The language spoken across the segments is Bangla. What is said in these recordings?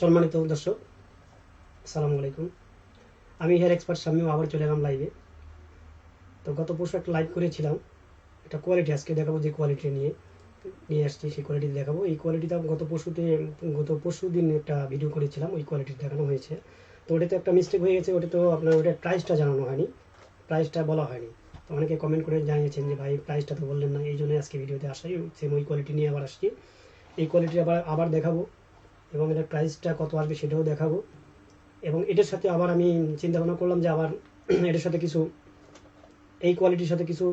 সম্মানিত দর্শক, আসসালামু আলাইকুম। আমি হেয়ার এক্সপার্ট শামীম আবার চলে এলাম লাইভে। তো গত পরশু একটা লাইভ করেছিলাম, একটা কোয়ালিটি আজকে দেখাবো, যে কোয়ালিটি নিয়ে আসছি সেই কোয়ালিটি দেখাবো। এই কোয়ালিটিটা গত পরশু দিন একটা ভিডিও করেছিলাম, ওই কোয়ালিটি দেখানো হয়েছে। তো ওটাতে একটা মিস্টেক হয়ে গেছে, ওটা তো আপনার ওটার প্রাইসটা জানানো হয়নি, প্রাইসটা বলা হয়নি। তো অনেকে কমেন্ট করে জানিয়েছেন যে ভাই প্রাইসটা তো বললেন না, এই জন্য আজকে ভিডিওতে আসাই, সেম ওই কোয়ালিটি নিয়ে আবার আসছি। এই কোয়ালিটি আবার দেখাবো, এবং এটার প্রাইসটা কত আসবে সেটাও দেখাবো। এবং এটার সাথে আবার আমি চিন্তা ভাবনা করলাম যে আবার এটার সাথে কিছু, এই কোয়ালিটির সাথে কিছু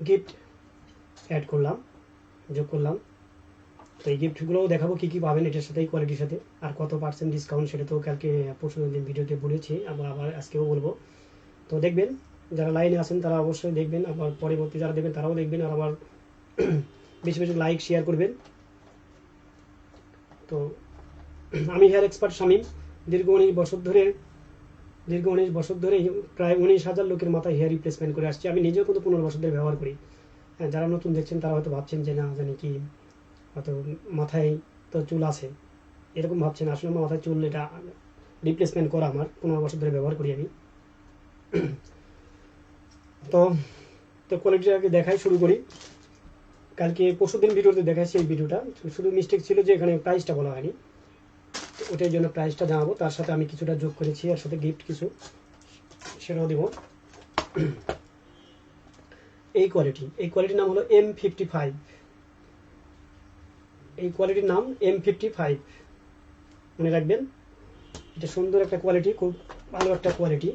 গিফট অ্যাড করলাম, যোগ করলাম। তো এই গিফটগুলোও দেখাবো কী কী পাবেন এটার সাথে, এই কোয়ালিটির সাথে, আর কত পার্সেন্ট ডিসকাউন্ট সেটা তো কালকে পরশু দিন ভিডিওতে বলেছি, আবার আজকেও বলবো। তো দেখবেন, যারা লাইনে আছেন তারা অবশ্যই দেখবেন, আবার পরবর্তী যারা দেখবেন তারাও দেখবেন, আর আবার বেশি বেশি লাইক শেয়ার করবেন। তো আমি হেয়ার এক্সপার্ট শামীম, দীর্ঘ 19 বছর ধরে প্রায় 19,000 লোকের মাথায় হেয়ার রিপ্লেসমেন্ট করে আসছি। আমি নিজেও কিন্তু 15 বছর ধরে ব্যবহার করি। হ্যাঁ, যারা নতুন দেখছেন তারা হয়তো ভাবছেন যে না জানি কি, হয়তো মাথায় তো চুল আছে এরকম ভাবছেন, আসলে আমার মাথায় চুল এটা রিপ্লেসমেন্ট করা, আমার 15 বছর ধরে ব্যবহার করি আমি। তো তো কোয়ালিটিটাকে দেখাই, শুরু করি। কালকে পরশুদিন ভিডিওতে দেখাচ্ছি, এই ভিডিওটা শুধু মিস্টেক ছিল যে এখানে প্রাইসটা বলা হয়নি, ওটার জন্য প্রাইসটা জানাবো। তার সাথে আমি কিছুটা যোগ করেছি, আর সাথে গিফট কিছু সেটাও দেবো। এই কোয়ালিটির নাম হলো M55। এই কোয়ালিটির নাম M55, মনে রাখবেন। এটা সুন্দর একটা কোয়ালিটি, খুব ভালো একটা কোয়ালিটি,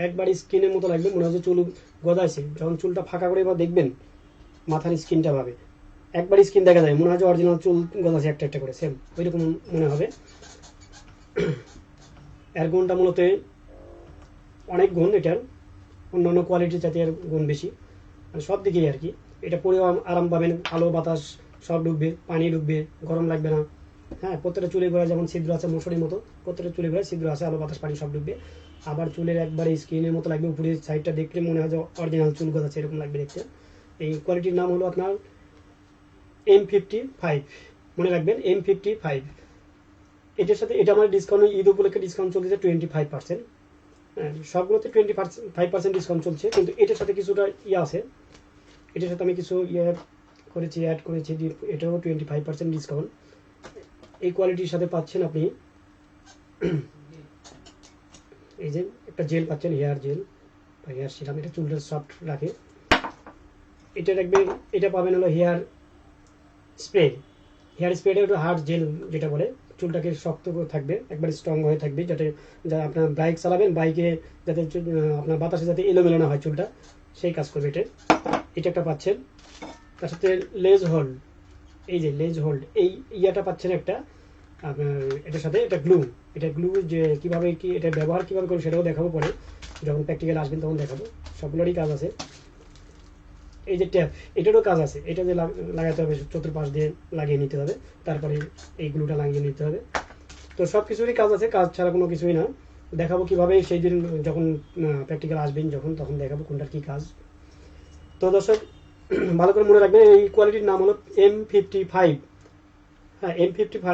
একবার স্কিনের মতো লাগবে, মনে হচ্ছে চুল গজাইছে। যখন চুলটা ফাঁকা করে বা দেখবেন মাথার স্কিনটা ভাবে, একবার স্কিন দেখা যায় মনে হয় যে অরিজিনাল চুল গজাছে একটা একটা করে, সেম ওইরকম মনে হবে। এর গুণটা মূলত অনেক গুণ, এটার অন্যান্য কোয়ালিটির চাইতে এর গুণ বেশি, মানে সব দিকেই আর কি। এটা পরেও আরাম পাবেন, আলো বাতাস সব ঢুকবে, পানি ঢুকবে, গরম লাগবে না। হ্যাঁ, প্রত্যেকটা চুলের গোড়ায় যেমন ছিদ্র আছে মশারির মতো, প্রত্যেকটা চুলের গোড়ায় ছিদ্র আছে, আলো বাতাস পানি সব ঢুকবে। আবার চুলের একবারে স্কিনের মতো লাগবে, উপরের সাইডটা দেখলে মনে হয় যে অরিজিনাল চুল গজাচ্ছে এরকম লাগবে দেখতে। এই কোয়ালিটির নাম হলো আপনার M55, মনে রাখবেন M55। এটার সাথে এটা আমার ডিসকাউন্ট, ঈদ উপলক্ষে ডিসকাউন্ট চলছে 25%। সবগুলোতে 25% ডিসকাউন্ট চলছে, কিন্তু এটার সাথে কিছুটা আছে, এটার সাথে আমি কিছু অ্যাড করেছি, এটাও 25% ডিসকাউন্ট। এই কোয়ালিটির সাথে পাচ্ছেন আপনি এই যে একটা জেল পাচ্ছেন, হেয়ার জেল বা হেয়ার সিরাম, এটা চুলটা সফট রাখে। এটা রাখবেন, এটা পাবেন হলো হেয়ার স্প্রেটা একটু হার্ড জেল যেটা বলে, চুলটাকে শক্ত থাকবে, একবার স্ট্রং হয়ে থাকবে, যাতে আপনার বাইক চালাবেন, বাইকে যাতে আপনার বাতাসে যাতে এলোমেলো না হয় চুলটা, সেই কাজ করবে এটা। এটা একটা পাচ্ছেন। তার সাথে লেজ হোল্ড, এই যে লেজ হোল্ড, এই ইয়াটা পাচ্ছেন একটা আপনার। এটার সাথে এটা গ্লু যে কীভাবে কি এটা ব্যবহার কীভাবে করবে সেটাও দেখাবো পরে, যখন প্র্যাকটিক্যাল আসবেন তখন দেখাবো, সবগুলোরই কাজ আছে। এই যে ট্যাপ, এটারও কাজ আছে, এটা যে লাগাতে হবে, চতুর্পাশ দিয়ে লাগিয়ে নিতে হবে, তারপরে এই গ্লুটা লাগিয়ে নিতে হবে। তো সব কিছুরই কাজ আছে, কাজ ছাড়া কোনো কিছুই না। দেখাবো কীভাবে, সেই দিন যখন প্র্যাকটিক্যাল আসবেন তখন দেখাবো কোনটার কী কাজ। তো দর্শক ভালো করে মনে রাখবেন, এই কোয়ালিটির নাম হলো M55। হ্যাঁ, M55।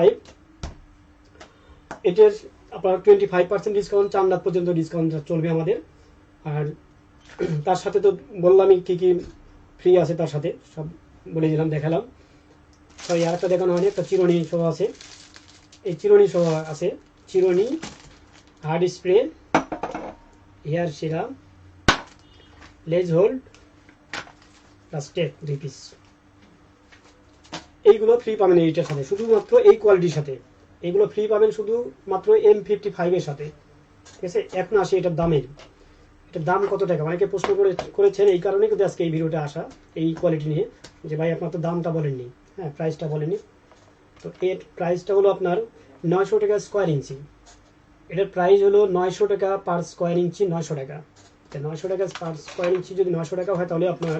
এটার আপনার 25% ডিসকাউন্ট, 4 রাত পর্যন্ত ডিসকাউন্ট চলবে আমাদের। আর তার সাথে তো বললামই কী কী ফ্রি আছে, তার সাথে সব বলে দিলাম, দেখালাম। সরি, আর একটা দেখানো হয়নি, একটা চিরুনি সহ আছে, এই চিরুনি সহ আছে, চিরুনি, হার্ড স্প্রে, হেয়ার সিরাম, লেজ হোল্ড, প্লাস টেপ 2 পিস। এইগুলো ফ্রি পাবেন এইটার সাথে, শুধুমাত্র এই কোয়ালিটির সাথে এইগুলো ফ্রি পাবেন শুধুমাত্র M55 এর সাথে, ঠিক আছে। এখন আসি এটার দামের, এটার দাম কত টাকা, অনেকে প্রশ্ন করেছেন, এই কারণে কিন্তু আজকে এই ভিডিওটা আসা, এই কোয়ালিটি নিয়ে, যে ভাই আপনার তো দামটা বলেননি, হ্যাঁ প্রাইসটা বলেননি। তো এর প্রাইসটা হলো আপনার 900 টাকা স্কোয়ার ইঞ্চি। এটার প্রাইস হলো 900 টাকা পার স্কোয়ার ইঞ্চি, 900 টাকা। 900 টাকা পার স্কোয়ার ইঞ্চি যদি 900 টাকা হয় তাহলে আপনার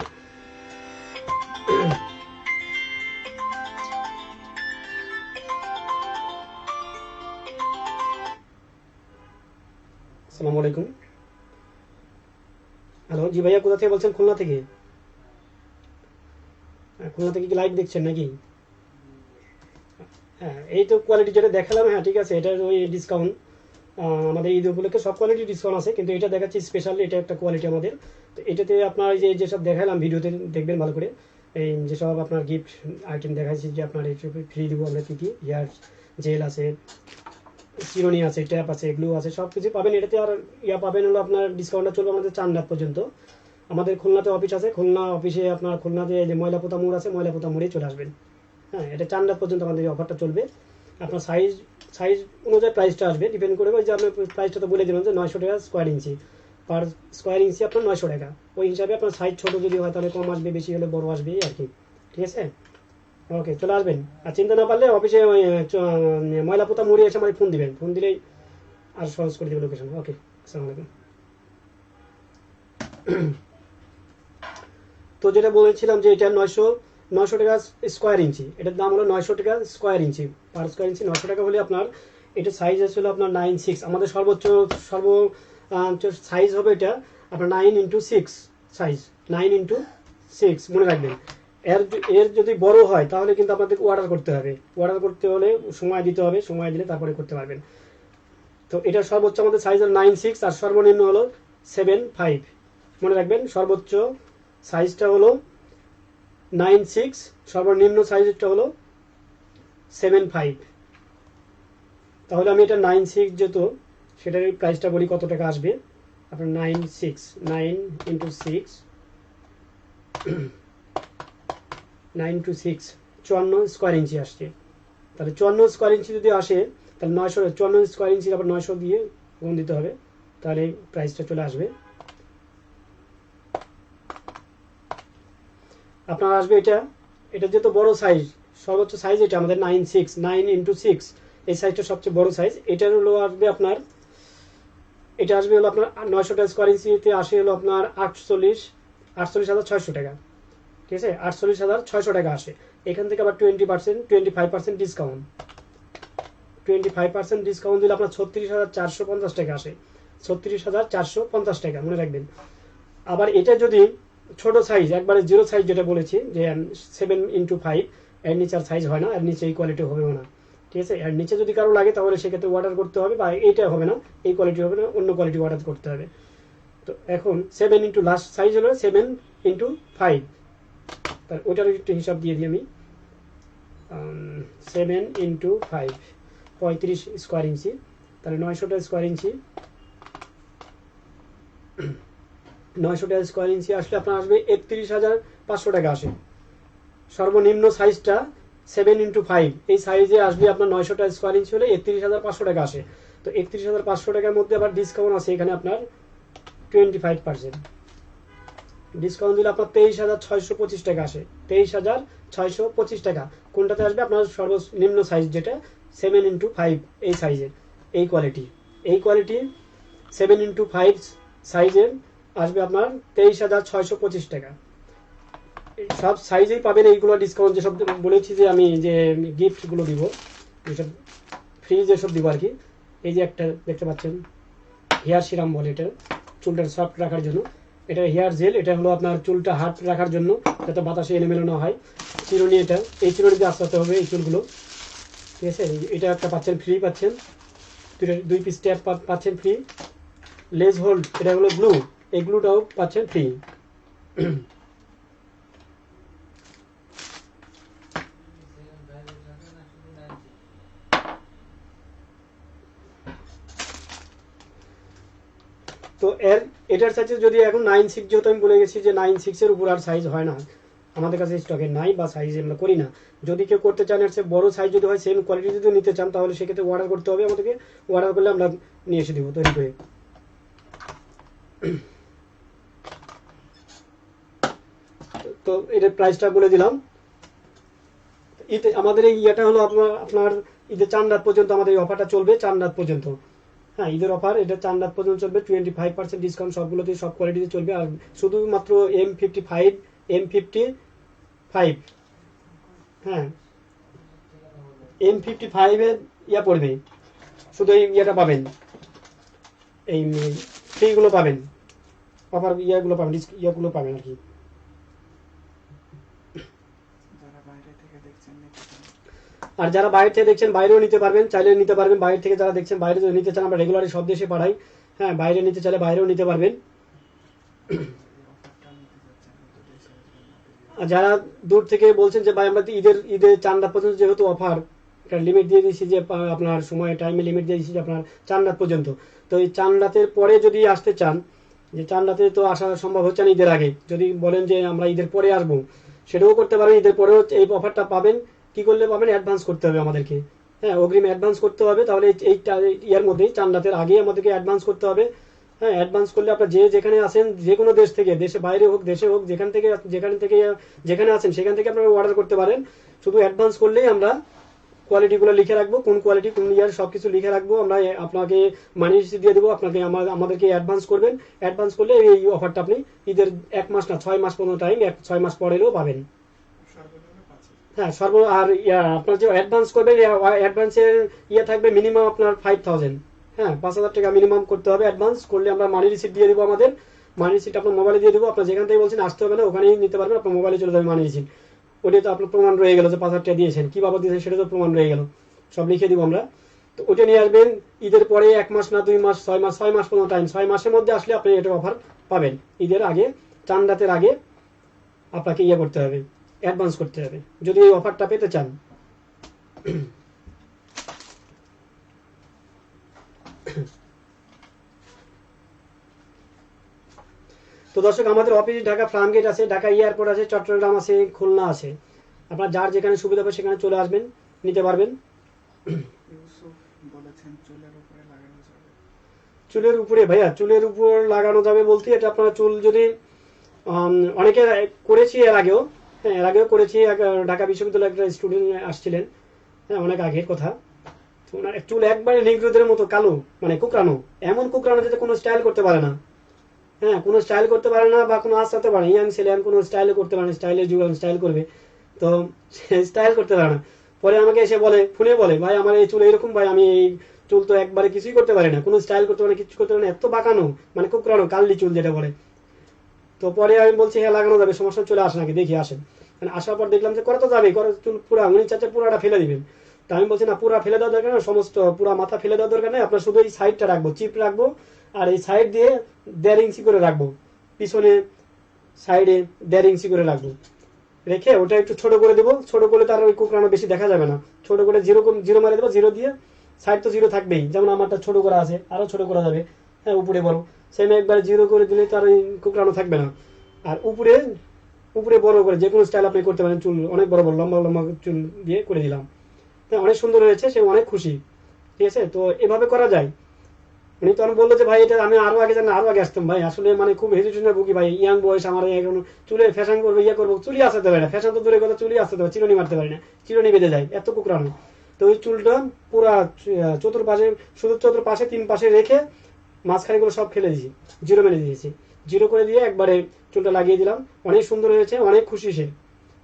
আসসালামু আলাইকুম। হ্যালো, জি ভাইয়া, কোথা থেকে বলছেন? খুলনা থেকে। খুলনা থেকে কি লাইভ দেখছেন নাকি? হ্যাঁ, এই তো কোয়ালিটি যেটা দেখালাম, হ্যাঁ ঠিক আছে, এটার ওই ডিসকাউন্ট আমাদের ঈদ উপলক্ষে সব কোয়ালিটি ডিসকাউন্ট আছে, কিন্তু এটা দেখাচ্ছি স্পেশাল, এটা একটা কোয়ালিটি আমাদের। তো এটাতে আপনার যেসব দেখালাম ভিডিওতে দেখবেন ভালো করে, এই যেসব আপনার গিফট আইটেম দেখাচ্ছি যে আপনার ফ্রি দেবো আমরা, কী কী হেয়ার জেল আছে, চিরুনি আছে, ট্যাপ আছে, এগুলো আছে, সব কিছু পাবেন এটাতে। আর পাবেন হলো আপনার ডিসকাউন্টটা চলবে আমাদের 4 রাত পর্যন্ত। আমাদের খুলনাতে অফিস আছে, খুলনা অফিসে আপনার খুলনাতে যে ময়লাপোতা মোড় আছে, ময়লাপোতা মোড়ে চলে আসবেন। হ্যাঁ, এটা 4 রাত পর্যন্ত আমাদের এই অফারটা চলবে। আপনার সাইজ সাইজ অনুযায়ী প্রাইসটা আসবে, ডিপেন্ড করবে। ওই যে আপনার প্রাইসটা তো বলে দিলাম যে 900 টাকা স্কোয়ার ইঞ্চি, পার স্কোয়ার ইঞ্চি আপনার 900 টাকা। ওই হিসাবে আপনার সাইজ ছোটো যদি হয় তাহলে কম আসবে, বেশি হলে বড় আসবে আর কি। ঠিক আছে, ওকে, চলে আসবেন। আর চিন্তা না পারলে অফিসে ওই ময়লাপোতা মোড়ে এসে আমাদের ফোন দিবেন, ফোন দিলেই আর সহজ করে দেবে লোকেশন। ওকে, আসসালামু আলাইকুম। তো যেটা বলেছিলাম যে এটা 900 টাকা স্কোয়ার ইঞ্চি, এটার দাম হলো 900 টাকা স্কোয়ার ইঞ্চি, পার স্কোয়ার ইঞ্চি 900 টাকা হলে আপনার এটা সাইজ আসলে আপনার 9/6। আমাদের সর্বোচ্চ সাইজ হবে এটা আপনার 9x6 সাইজ, 9x6 মনে রাখবেন। এর এর যদি বড় হয় তাহলে কিন্তু আপনাদের অর্ডার করতে হবে, অর্ডার করতে হলে সময় দিতে হবে, সময় দিলে তারপরে করতে পারবেন। তো এটা সর্বোচ্চ আমাদের সাইজ হলো 9/6 আর সর্বনিম্ন হলো 7/5। মনে রাখবেন, সর্বোচ্চ সাইজটা হলো 9/6, সর্বনিম্ন সাইজটা হলো 7/5। তাহলে আমি এটা 9/6 যেহেতু, সেটার প্রাইসটা বলি কত টাকা আসবে। আপনার 9/6, 9 × 6, 9 × 6 54 স্কোয়ার ইঞ্চি আসছে। তাহলে 54 স্কোয়ার ইঞ্চি যদি আসে তাহলে 900, 54 স্কোয়ার ইঞ্চি আবার 900 দিয়ে গুণ দিতে হবে, তাহলে প্রাইসটা চলে আসবে। আপনার আসবে এটা, এটা যেহেতু বড় সাইজ, সর্বোচ্চ সাইজ এটা আমাদের 9/6, 9 × 6, এই সাইজটা সবচেয়ে বড় সাইজ। এটার হলো আসবে আপনার, এটা আসবে হলো আপনার 900 টাকা স্কোয়ার ইঞ্চিতে আসে হলো আপনার 48,600 টাকা। ঠিক আছে, 48,600 টাকা আসে। এখান থেকে আবার 25% ডিসকাউন্ট, 25% ডিসকাউন্ট দিলে আপনার 36,450 টাকা আসে, 36,450 টাকা মনে রাখবেন। আবার এটা যদি ছোট সাইজ, একবারে জিরো সাইজ যেটা বলেছি যে 7x5, এর নিচে আর সাইজ হয় না, এর নিচে এই কোয়ালিটি হবেও না। ঠিক আছে, এর নিচে যদি কারো লাগে তাহলে সেক্ষেত্রে অর্ডার করতে হবে, বা এইটা হবে না, এই কোয়ালিটি হবে না, অন্য কোয়ালিটি অর্ডার করতে হবে। তো এখন 7 ইন্টু লাস্ট সাইজ হলো 7x5, তার ওইটার একটু হিসাব দিয়ে দিই আমি। 7x5 35 স্কোয়ার ইঞ্চি, তাহলে 900 টাকা স্কোয়ার ইঞ্চি, 900 টাকা স্কোয়ার ইঞ্চি আসলে আপনার আসবে 31,500 টাকা আসে। সর্বনিম্ন সাইজটা 7x5, এই সাইজে আসবে আপনার 900 টাকা স্কোয়ার ইঞ্চি হলে 31,500 টাকা আসে। তো 31,500 টাকার মধ্যে আবার ডিসকাউন্ট আছে এখানে আপনার 25%। ডিসকাউন্ট দিলে আপনার 23,625 টাকা আসে, 23,625 টাকা। কোনটাতে আসবে আপনার সর্বনিম্ন সাইজ যেটা 7x5 এই সাইজের, এই কোয়ালিটি 7x5 সাইজের আসবে আপনার 23,625 টাকা। সব সাইজেই পাবেন এইগুলো ডিসকাউন্ট, যেসব বলেছি যে আমি যে গিফটগুলো দিব, যেসব ফ্রি যেসব দিব আর কি। এই যে একটা দেখতে পাচ্ছেন হেয়ার সিরাম বলে, এটা চুলটা সফট রাখার জন্য। এটা হেয়ার জেল, এটা হলো আপনার চুলটা হার্ড রাখার জন্য, যাতে বাতাসে এলোমেলো না হয়। চিরুনি, এটা এই চিরুনিতে আস্তে হবে এই চুলগুলো। ঠিক আছে, এটা একটা পাচ্ছেন ফ্রি, পাচ্ছেন 2 পিস ট্যাপ পাচ্ছেন ফ্রি। লেজ হোল্ড, এটা হলো গ্লু, এই গ্লুটাও পাচ্ছেন ফ্রি। তো এটার সাইজে যদি এখন 9/6, যেহেতু আমি বলে গেছি যে 9/6 এর উপর আর সাইজ হয় না আমাদের কাছে, স্টকে নাই বা সাইজ আমরা করি না। যদি কেউ করতে চান এর চেয়ে বড় সাইজ যদি হয়, সেম কোয়ালিটি যদি নিতে চান, তাহলে সেক্ষেত্রে অর্ডার করতে হবে আমাদেরকে। অর্ডার করলে আমরা নিয়ে এসে দেবো তৈরি করে। তো এটার প্রাইসটা বলে দিলাম। আমাদের এই ইয়েটা হলো আপনার ঈদের 4 রাত পর্যন্ত আমাদের এই অফারটা চলবে, 4 রাত পর্যন্ত। হ্যাঁ, ঈদের অফার এটা 4 রাত পর্যন্ত চলবে, 25% ডিসকাউন্ট সবগুলোতে, সব কোয়ালিটিতে চলবে। আর শুধুমাত্র M55, হ্যাঁ M55 এর ইয়া পড়বে, শুধু এই ইয়েটা পাবেন, এই ফ্রিগুলো পাবেন, অফার ইয়াগুলো পাবেন, ইয়াগুলো পাবেন আর কি। আর যারা বাইরে থেকে দেখছেন বাইরেও নিতে পারবেন, চাইলে নিতে পারবেন। বাইরে থেকে যারা দেখছেন বাইরে যদি নিতে চান, আমরা রেগুলারই সব দেশে পাঠাই। হ্যাঁ, বাইরে নিতে চাইলে বাইরেও নিতে পারবেন। আর যারা দূর থেকে বলছেন যে ভাই আমরা ঈদের 4 রাত পর্যন্ত যেহেতু অফার, একটা লিমিট দিয়ে দিয়েছি যে আপনার সময় টাইমে লিমিট দিয়ে দিয়েছি যে আপনার 4 রাত পর্যন্ত। তো এই 4 রাতের পরে যদি আসতে চান, যে 4 রাতে তো আসা সম্ভব হচ্ছে না ঈদের আগে, যদি বলেন যে আমরা ঈদের পরে আসবো, সেটাও করতে পারেন। ঈদের পরেও এই অফারটা পাবেন। কি করলে পাবেন? অ্যাডভান্স করতে হবে আমাদেরকে। হ্যাঁ, অগ্রিম অ্যাডভান্স করতে হবে। তাহলে এই ইয়ার মধ্যেই 4 রাতের আগে আমাদেরকে অ্যাডভান্স করতে হবে। হ্যাঁ, অ্যাডভান্স করলে আপনার যেখানে আছেন, যে কোনো দেশ থেকে, দেশে বাইরে হোক দেশে হোক, যেখানে আছেন সেখান থেকে আপনারা অর্ডার করতে পারেন। শুধু অ্যাডভান্স করলেই আমরা কোয়ালিটিগুলো লিখে রাখবো, কোন কোয়ালিটি কোন ইয়ার সব কিছু লিখে রাখবো। আমরা আপনাকে মানি রিসিট দিয়ে দেবো, আপনাকে আমাদেরকে অ্যাডভান্স করবেন। অ্যাডভান্স করলে এই অফারটা আপনি ঈদের 1 মাস না 6 মাস পর্যন্ত টাইম, 6 মাস পর এলেও পাবেন। হ্যাঁ, আর আপনার যে অ্যাডভান্স করবেন, অ্যাডভান্সের থাকবে মিনিমাম আপনার 5000। হ্যাঁ, 5000 টাকা মিনিমাম করতে হবে অ্যাডভান্স করলে। আমরা মানি রিসিট দিয়ে দেবো, আমাদের মানি রিসিট আপনার মোবাইলে দিয়ে দেবো। আপনার যেখান থেকে বলছেন আসতে হবে না, ওখানেই নিতে পারবেন, আপনার মোবাইলে চলে যাবে মানি রিসিট। ওটাই তো আপনার প্রমাণ রয়ে গেল যে 5000 টাকা দিয়েছেন, কী বাবদ দিয়েছেন সেটা তো প্রমাণ রয়ে গেল, সব লিখে দিব আমরা। তো ওটা নিয়ে আসবেন। ঈদের পরে 1 মাস না 2 মাস, 6 মাস পর্যন্ত টাইম, 6 মাসের মধ্যে আসলে আপনি এটা অফার পাবেন। ঈদের আগে 4 রাতের আগে আপনাকে করতে হবে, অ্যাডভান্স করতে হবে যদি এই অফারটা পেতে চান। তো দর্শক, আমাদের অফিস ঢাকা ফার্মগেট আছে, ঢাকা এয়ারপোর্ট আছে, চট্টগ্রাম আছে, খুলনা আছে। আপনার যার যেখানে সুবিধা হবে সেখানে চলে আসবেন, নিতে পারবেন। চুলের উপরে ভাইয়া, চুলের উপর লাগানো যাবে বলতে, এটা আপনার চুল যদি অনেকে করেছি এর আগেও, হ্যাঁ এর আগেও করেছি। ঢাকা বিশ্ববিদ্যালয়ের একটা স্টুডেন্ট আসছিলেন, হ্যাঁ অনেক আগের কথা। তো ওনার চুল একবারে নিগ্রোদের মতো কালো, মানে কুকরানো, এমন কুকরানো যাতে কোনো স্টাইল করতে পারে না। হ্যাঁ, কোনো স্টাইল করতে পারে না বা কোনো আস্তে পারে, ইয়াং ছেলে কোনো স্টাইল করতে পারে না, স্টাইলের যুগ স্টাইল করবে, তো স্টাইল করতে পারে না। পরে আমাকে এসে বলে, ফোনে বলে, ভাই আমার এই চুল এইরকম, ভাই আমি এই চুল তো একবারে কিছুই করতে পারি না, কোনো স্টাইল করতে পারে না, কিছু করতে পারে না, এত বাঁকানো, মানে কুকরানো কাললি চুল যেটা বলে। তো পরে আমি বলছি হ্যাঁ লাগানো যাবে, সমস্যা চলে আসে নাকি দেখি আসেন। মানে আসার পর দেখলাম যে করা তো যাবে, চুল পুরা উনি চাচ্ছে পুরাটা ফেলে দিবেন। তা আমি বলছি না, পুরা ফেলে দেওয়ার দরকার নেই, সমস্ত পুরা মাথা ফেলে দেওয়ার দরকার নেই, আপনার শুধু এই সাইডটা রাখবো, চিপ রাখবো, আর এই সাইড দিয়ে 1.5 ইঞ্চি করে রাখবো, পিছনে সাইডে 1.5 ইঞ্চি করে রাখবো, রেখে ওটা একটু ছোট করে দেবো। ছোট করলে তার ওই কুকরানো বেশি দেখা যাবে না, ছোট করে জিরো মারে দেবো, জিরো দিয়ে সাইড তো জিরো থাকবেই, যেমন আমারটা ছোট করা আছে, আরও ছোট করা যাবে। হ্যাঁ, উপরে বড় সেম, একবার জিরো করে দিলে তার ওই কুকরানো থাকবে না। আর উপরে বড় করে যে কোনো স্টাইল আপনি করতে পারেন, চুল অনেক বড় বড় লম্বা লম্বা চুল দিয়ে করে দিলাম। হ্যাঁ, অনেক সুন্দর হয়েছে, সে অনেক খুশি। ঠিক আছে, তো এভাবে করা যায়। উনি তখন বললো যে ভাই এটা আমি আরো আগে জানি, আরো আগে আসতাম ভাই, আসলে মানে খুব হেজিটেশনে ভুগি ভাই, ইয়াং বয়স আমার, এখন চুলে ফ্যাশন করবো, করবো, চুলি আসতে পারে না, ফ্যাশন তো দূরে কথা, চুলি আসতে পারে, চিরুনি মারতে পারি না, চিরুনি বেঁধে যায়, এত কুকরানো। তো ওই চুলটা পুরা চতুর্পাশে, শুধু চতুর্পাশে 3 পাশে রেখে মাঝখানে গুলো সব ফেলে দিয়েছি, জিরো মেরে দিয়েছি, জিরো করে দিয়ে একবারে চুলটা লাগিয়ে দিলাম। অনেক সুন্দর হয়েছে, অনেক খুশি সে।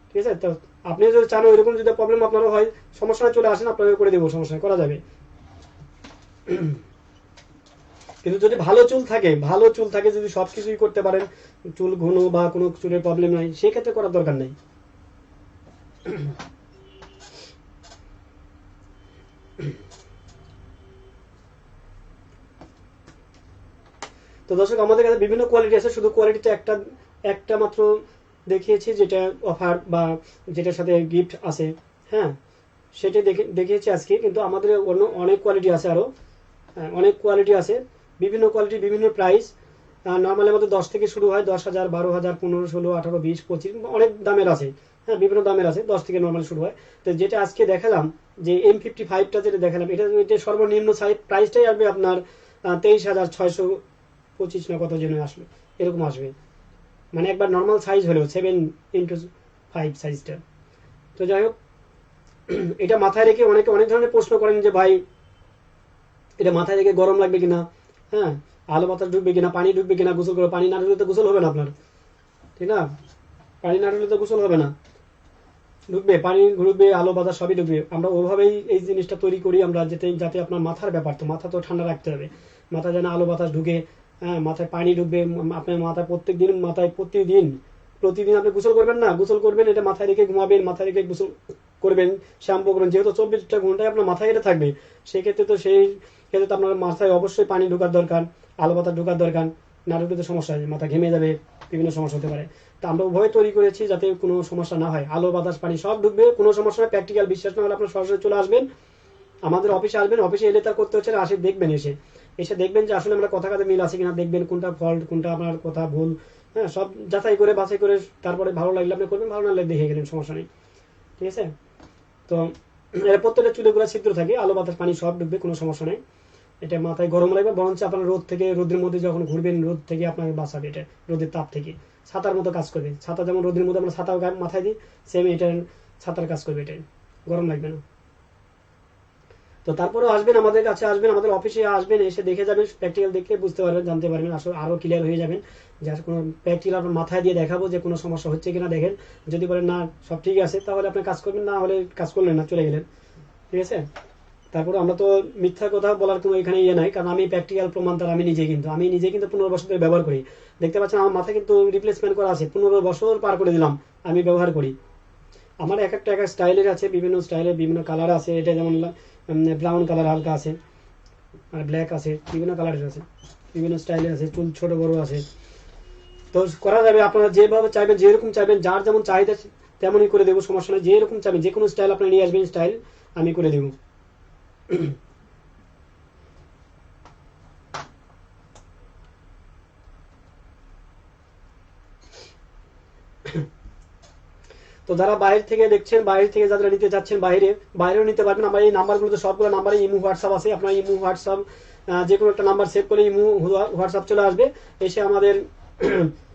ঠিক আছে, তো আপনি যদি চান ওইরকম যদি প্রবলেম আপনারও হয়, সমস্যা চলে আসেন, আপনাকে করে দেবো, সমস্যা করা যাবে। কিন্তু যদি ভালো চুল থাকে, যদি সব কিছুই করতে পারেন, চুল ঘন বা কোনো চুলের প্রবলেম নাই, সেক্ষেত্রে করার দরকার নেই। তো দর্শক, আমাদের কাছে বিভিন্ন কোয়ালিটি আছে, শুধু কোয়ালিটিতে একটা মাত্র দেখিয়েছি, যেটা অফার বা যেটার সাথে গিফট আছে। হ্যাঁ, সেটাই দেখিয়েছি আজকে, কিন্তু আমাদের অন্য অনেক কোয়ালিটি আছে, আরও অনেক কোয়ালিটি আছে, বিভিন্ন কোয়ালিটি, বিভিন্ন প্রাইস। নর্মালি আমাদের 10 থেকে শুরু হয়, 10,000, 12,000, 15, 16, 18, 20, 25, অনেক দামের আছে। হ্যাঁ, বিভিন্ন দামের আছে, 10 থেকে নর্মালি শুরু হয়। তো যেটা আজকে দেখালাম, যে M55টা যেটা দেখালাম, এটা সর্বনিম্ন প্রাইসটাই আসবে আপনার 23,625 না কত যেন আসবে, এরকম আসবে, মানে একবার নর্মাল সাইজ হলেও 7x5 সাইজটা। তো যাই হোক, এটা মাথায় রেখে অনেকে অনেক ধরনের প্রশ্ন করেন যে ভাই এটা মাথায় রেখে গরম লাগবে কিনা, হ্যাঁ আলো বাতাস ঢুকবে কিনা, পানি ঢুকবে কিনা, গোসল করে পানি না ঢুকলে তো গোসল হবে না আপনার, ঠিক না, পানি না ঢুকলে তো গোসল হবে না, ঢুকবে পানি ঢুকবে, আলো বাতাস সবই ঢুকবে। আমরা ওভাবেই এই জিনিসটা তৈরি করি আমরা, যাতে আপনার মাথার ব্যাপার, তো মাথা তো ঠান্ডা রাখতে হবে, মাথা যেন আলো বাতাস ঢুকে, হ্যাঁ মাথায় পানি ঢুকবে, আপনার মাথায় প্রতিদিন আপনি গোসল করবেন না, গোসল করবেন এটা মাথায় রেখে ঘুমাবেন, মাথায় রেখে গোসল করবেন, শ্যাম্পু করবেন, যেহেতু 24টা ঘন্টায় আপনার মাথায় এটা থাকবে, সেক্ষেত্রে তো সেই ক্ষেত্রে তো আপনার মাথায় অবশ্যই পানি ঢোকার দরকার, আলো বাতাস ঢোকার দরকার, না ঢুকলে তো সমস্যা হয়, মাথা ঘেমে যাবে, বিভিন্ন সমস্যা হতে পারে। তো আমরা উভয় তৈরি করেছি যাতে কোনো সমস্যা না হয়, আলো বাতাস পানি সব ঢুকবে, কোনো সমস্যা নয়। প্র্যাকটিক্যাল বিশ্বাস না হলে আপনার সরাসরি চলে আসবেন, আমাদের অফিসে আসবেন, অফিসে এলে তার করতে হচ্ছে না, আসে দেখবেন, এসে দেখবেন যে আসলে আমরা কথা কাজে মিল আছে কিনা, দেখবেন কোনটা ফল্ট, কোনটা আপনার কথা ভুল, হ্যাঁ সব যাচাই করে বাছাই করে তারপরে ভালো লাগলে আপনি করবেন, ভালো না লাগলে দেখে গেলেন, সমস্যা নেই, ঠিক আছে। তো এর প্রত্যেকটা চুলেগুলো ছিদ্র থাকে, আলো বাতাস পানি সব ঢুকবে, কোনো সমস্যা নেই। এটা মাথায় গরম লাগবে, বরঞ্চ আপনার রোদের মধ্যে যখন ঘুরবেন, রোদ থেকে আপনাকে বাঁচাবে, এটা রোদের তাপ থেকে ছাতার মতো কাজ করবে। ছাতা যেমন রোদের মধ্যে আমরা ছাতা মাথায় দিই, সেম এটা ছাতার কাজ করবে, এটাই গরম লাগবে না। তো তারপরেও আসবেন, আমাদের কাছে আসবেন, আমাদের অফিসে আসবেন, এসে দেখে যাবেন, প্র্যাকটিক্যাল দেখে বুঝতে পারবেন, জানতে পারবেন, আসলে আরও ক্লিয়ার হয়ে যাবেন যে কোনো প্র্যাকটিক্যাল আপনার মাথায় দিয়ে দেখাবো যে কোনো সমস্যা হচ্ছে কিনা দেখেন, যদি বলেন না সব ঠিক আছে তাহলে আপনি কাজ করবেন, না হলে কাজ করলেন না, চলে গেলেন, ঠিক আছে। তারপরে আমরা তো মিথ্যা কথা বলার কোনো এখানে ইয়ে নাই, কারণ আমি প্র্যাকটিক্যাল প্রমাণ তার আমি নিজে কিন্তু 15 বছর ধরে ব্যবহার করি, দেখতে পাচ্ছেন আমার মাথা কিন্তু রিপ্লেসমেন্ট করা আছে, 15 বছর পার করে দিলাম আমি ব্যবহার করি। আমার এক একটা স্টাইলের আছে, বিভিন্ন স্টাইলের বিভিন্ন কালার আছে, এটা যেমন ব্রাউন কালার হালকা আছে, আর ব্ল্যাক আছে, বিভিন্ন কালারের আছে, বিভিন্ন স্টাইলের আছে, চুল ছোট বড় আছে, তো করা যাবে, আপনারা যেভাবে চাইবেন, যেরকম চাইবেন, যার যেমন চাহিদা তেমনই করে দেবো, সমস্যা নেই, যেরকম চাইবেন যে কোনো স্টাইল আপনি নিয়ে আসবেন, স্টাইল আমি করে দেবো। তো যারা বাইরে থেকে দেখছেন, বাইরে থেকে যারা নিতে যাচ্ছেন, বাইরেও নিতে পারবেন। আমার এই নাম্বারগুলোতে সবগুলো নাম্বারে ইমো হোয়াটসঅ্যাপ আছে, আপনার ইমো হোয়াটসঅ্যাপ যে কোনো একটা নাম্বার সেভ করে ইমো হোয়াটসঅ্যাপ চলে আসবে, এসে আমাদের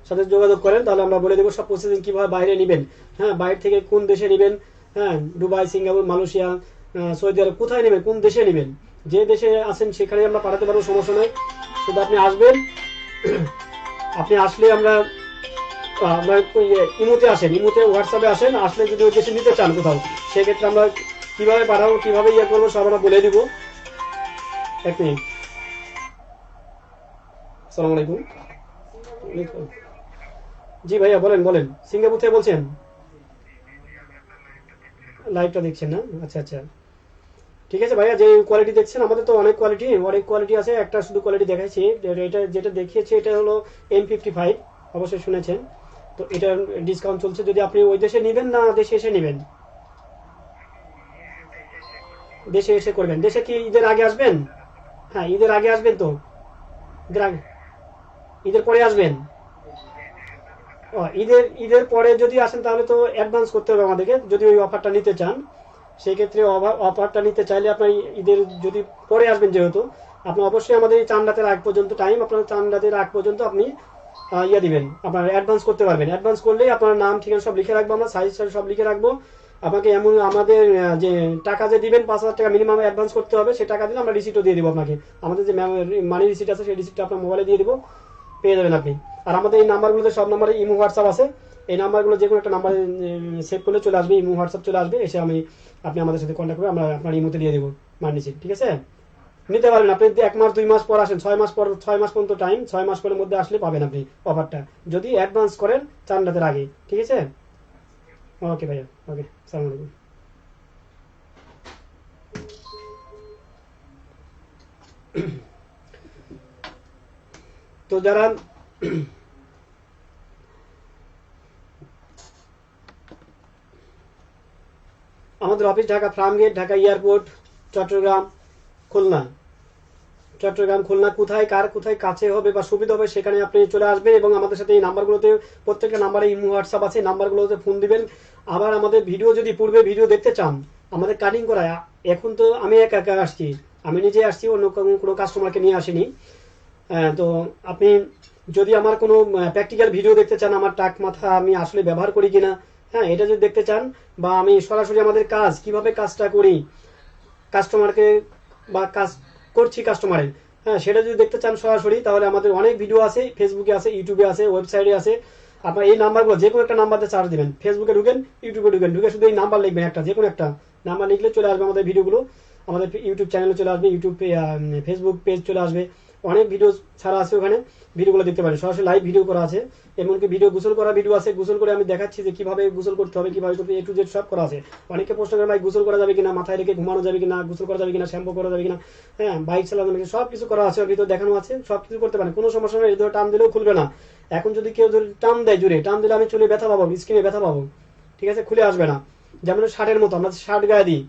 সাথে যোগাযোগ করেন, তাহলে আমরা বলে দেবো সব প্রসেসিং কীভাবে বাইরে নেবেন, হ্যাঁ বাইরে থেকে কোন দেশে নেবেন, হ্যাঁ দুবাই, সিঙ্গাপুর, মালয়েশিয়া, সৌদি আরব, কোথায় নেবেন, কোন দেশে নেবেন, যে দেশে আছেন সেখানে আমরা পাঠাতে পারবো, সমস্যা নয়। শুধু আপনি আসবেন, আপনি আসলে আমরা ইমোতে আসেন, ইমোতে হোয়াটসঅ্যাপে আসেন, আসলে যদি ওই দেশে নিতে চান কোথাও, সেক্ষেত্রে আমরা কিভাবে পাঠাবো, কিভাবে ইয়ে করবো, সব আমরা বলে দিব। এক মিনিট, আসসালামু আলাইকুম। জি ভাইয়া, বলেন, সিঙ্গাপুর থেকে বলছেন? লাইভটা দেখছেন না, আচ্ছা আচ্ছা, ঠিক আছে ভাইয়া, যে কোয়ালিটি দেখছেন, আমাদের তো অনেক কোয়ালিটি আছে, একটা শুধু কোয়ালিটি দেখাইছি, এটা যেটা দেখিয়েছি এটা হলো M55, অবশ্যই শুনেছেন। তো এটার ডিসকাউন্ট চলছে, যদি আপনি ওই দেশে নেবেন না দেশে এসে নেবেন? দেশে এসে করবেন। দেশে কি ঈদের আগে আসবেন? হ্যাঁ ঈদের আগে আসবেন তো, ঈদের আগে, ঈদের পরে আসবেন? ঈদের পরে যদি আসেন তাহলে তো অ্যাডভান্স করতে হবে আমাদেরকে, যদি ওই অফারটা নিতে চান। সেই ক্ষেত্রে অফারটা নিতে চাইলে আপনার ঈদের যদি পরে আসবেন, যেহেতু আপনি অবশ্যই আমাদের চাঁদ রাতের আগ পর্যন্ত টাইম, আপনার চাঁদ রাতের আগ পর্যন্ত আপনি ইয়ে দিবেন, আপনার অ্যাডভান্স করতে পারবেন। অ্যাডভান্স করলেই আপনার নাম ঠিকানা সব লিখে রাখবো, আমরা সাইজ সব লিখে রাখবো আপনাকে। এমন আমাদের যে টাকা যে দিবেন 5,000 টাকা মিনিমাম অ্যাডভান্স করতে হবে, সেই টাকা দিলে আমরা রিসিটও দিয়ে দেবো আপনাকে। আমাদের যে মানি রিসিট আছে সেই রিসিটটা আপনার মোবাইলে দিয়ে দেবো, পেয়ে যাবেন আপনি। আর আমাদের এই নাম্বারগুলোতে সব নাম্বারে ইমো হোয়াটসঅ্যাপ আছে, এই নাম্বারগুলো যে কোনো একটা নাম্বারে সেভ করলে চলে আসবে, ইমো হোয়াটসঅ্যাপ চলে আসবে, এসে আপনি আমাদের সাথে কন্ট্যাক্ট করে আমরা আপনার ইমোতে দিয়ে দেবো মানি রিসিট, ঠিক আছে। নিতে পারেন আপনি, 1 মাস 2 মাস পর আসেন, 6 মাস পর্যন্ত টাইম, 6 মাস পরের মধ্যে আসলে পাবেন আপনি অফারটা, যদি অ্যাডভান্স করেন চাঁদ রাতের আগে, ঠিক আছে। ওকে ভাইয়া, ওকে, আসসালামু আলাইকুম। তো যারা আমাদের অফিস ঢাকা ফার্মগেট, ঢাকা এয়ারপোর্ট, চট্টগ্রাম, খুলনা, কোথায় কাছে হবে বা সুবিধা হবে সেখানে আপনি চলে আসবেন, এবং আমাদের সাথে এই নাম্বারগুলোতে, প্রত্যেকটা নাম্বারে ইমো হোয়াটসঅ্যাপ আছে, নাম্বারগুলোতে ফোন দিবেন। আবার আমাদের ভিডিও যদি পূর্বে ভিডিও দেখতে চান, আমাদের কাটিং করা, এখন তো আমি একা আসছি, আমি নিজে আসছি, অন্য কোনো কাস্টমারকে নিয়ে আসিনি। তো আপনি যদি আমার কোনো প্র্যাকটিক্যাল ভিডিও দেখতে চান, আমার টাক মাথা আমি আসলে ব্যবহার করি কিনা, হ্যাঁ, এটা যদি দেখতে চান বা আমি সরাসরি আমাদের কাজ কিভাবে কাজটা করি কাস্টমারকে বা কাজ করছি কাস্টমারের, হ্যাঁ সেটা যদি দেখতে চান সরাসরি, তাহলে আমাদের অনেক ভিডিও আছে, ফেসবুকে আছে, ইউটিউবে আছে, ওয়েবসাইটে আছে। আপনার এই নাম্বারগুলো যে কোনো একটা নাম্বারতে চার্জ দেবেন, ফেসবুকে ঢুকেন, ইউটিউবে ঢুকেন, ঢুকে শুধু এই নাম্বার লিখবেন একটা, যে কোনো একটা নাম্বার লিখলে চলে আসবে আমাদের ভিডিওগুলো, আমাদের ইউটিউব চ্যানেলে চলে আসবে, ইউটিউব ফেসবুক পেজ চলে আসবে, অনেক ভিডিও ছাড়া আছে ওখানে, ভিডিওগুলো দেখতে পারেন, সরাসরি লাইভ ভিডিও করা আছে, এমনকি ভিডিও গোসল করা ভিডিও আছে, গোসল করে আমি দেখাচ্ছি যে কিভাবে গোসল করতে হবে, কিভাবে এ টু জেড সব করা আছে। অনেকে প্রশ্ন করে ভাই গোসল করা যাবে কিনা, মাথায় রেখে ঘুমানো যাবে কিনা, গোসল করা যাবে কিনা, শ্যাম্পু করা যাবে কিনা, হ্যাঁ বাইক চালানো যাবে, সব কিছু করা আছে, ভিতরে দেখানো আছে, সব কিছু করতে পারেন, কোনো সমস্যা নেই। ধরে টান দিলেও খুলবে না। এখন যদি কেউ ধরে টান দেয়, জুড়ে টান দিলে আমি চুলে ব্যথা পাবো, স্কিনে ব্যথা পাবো, ঠিক আছে, খুলে আসবে না। যেমন শার্টের মতো আমরা শার্ট গায়ে দিই,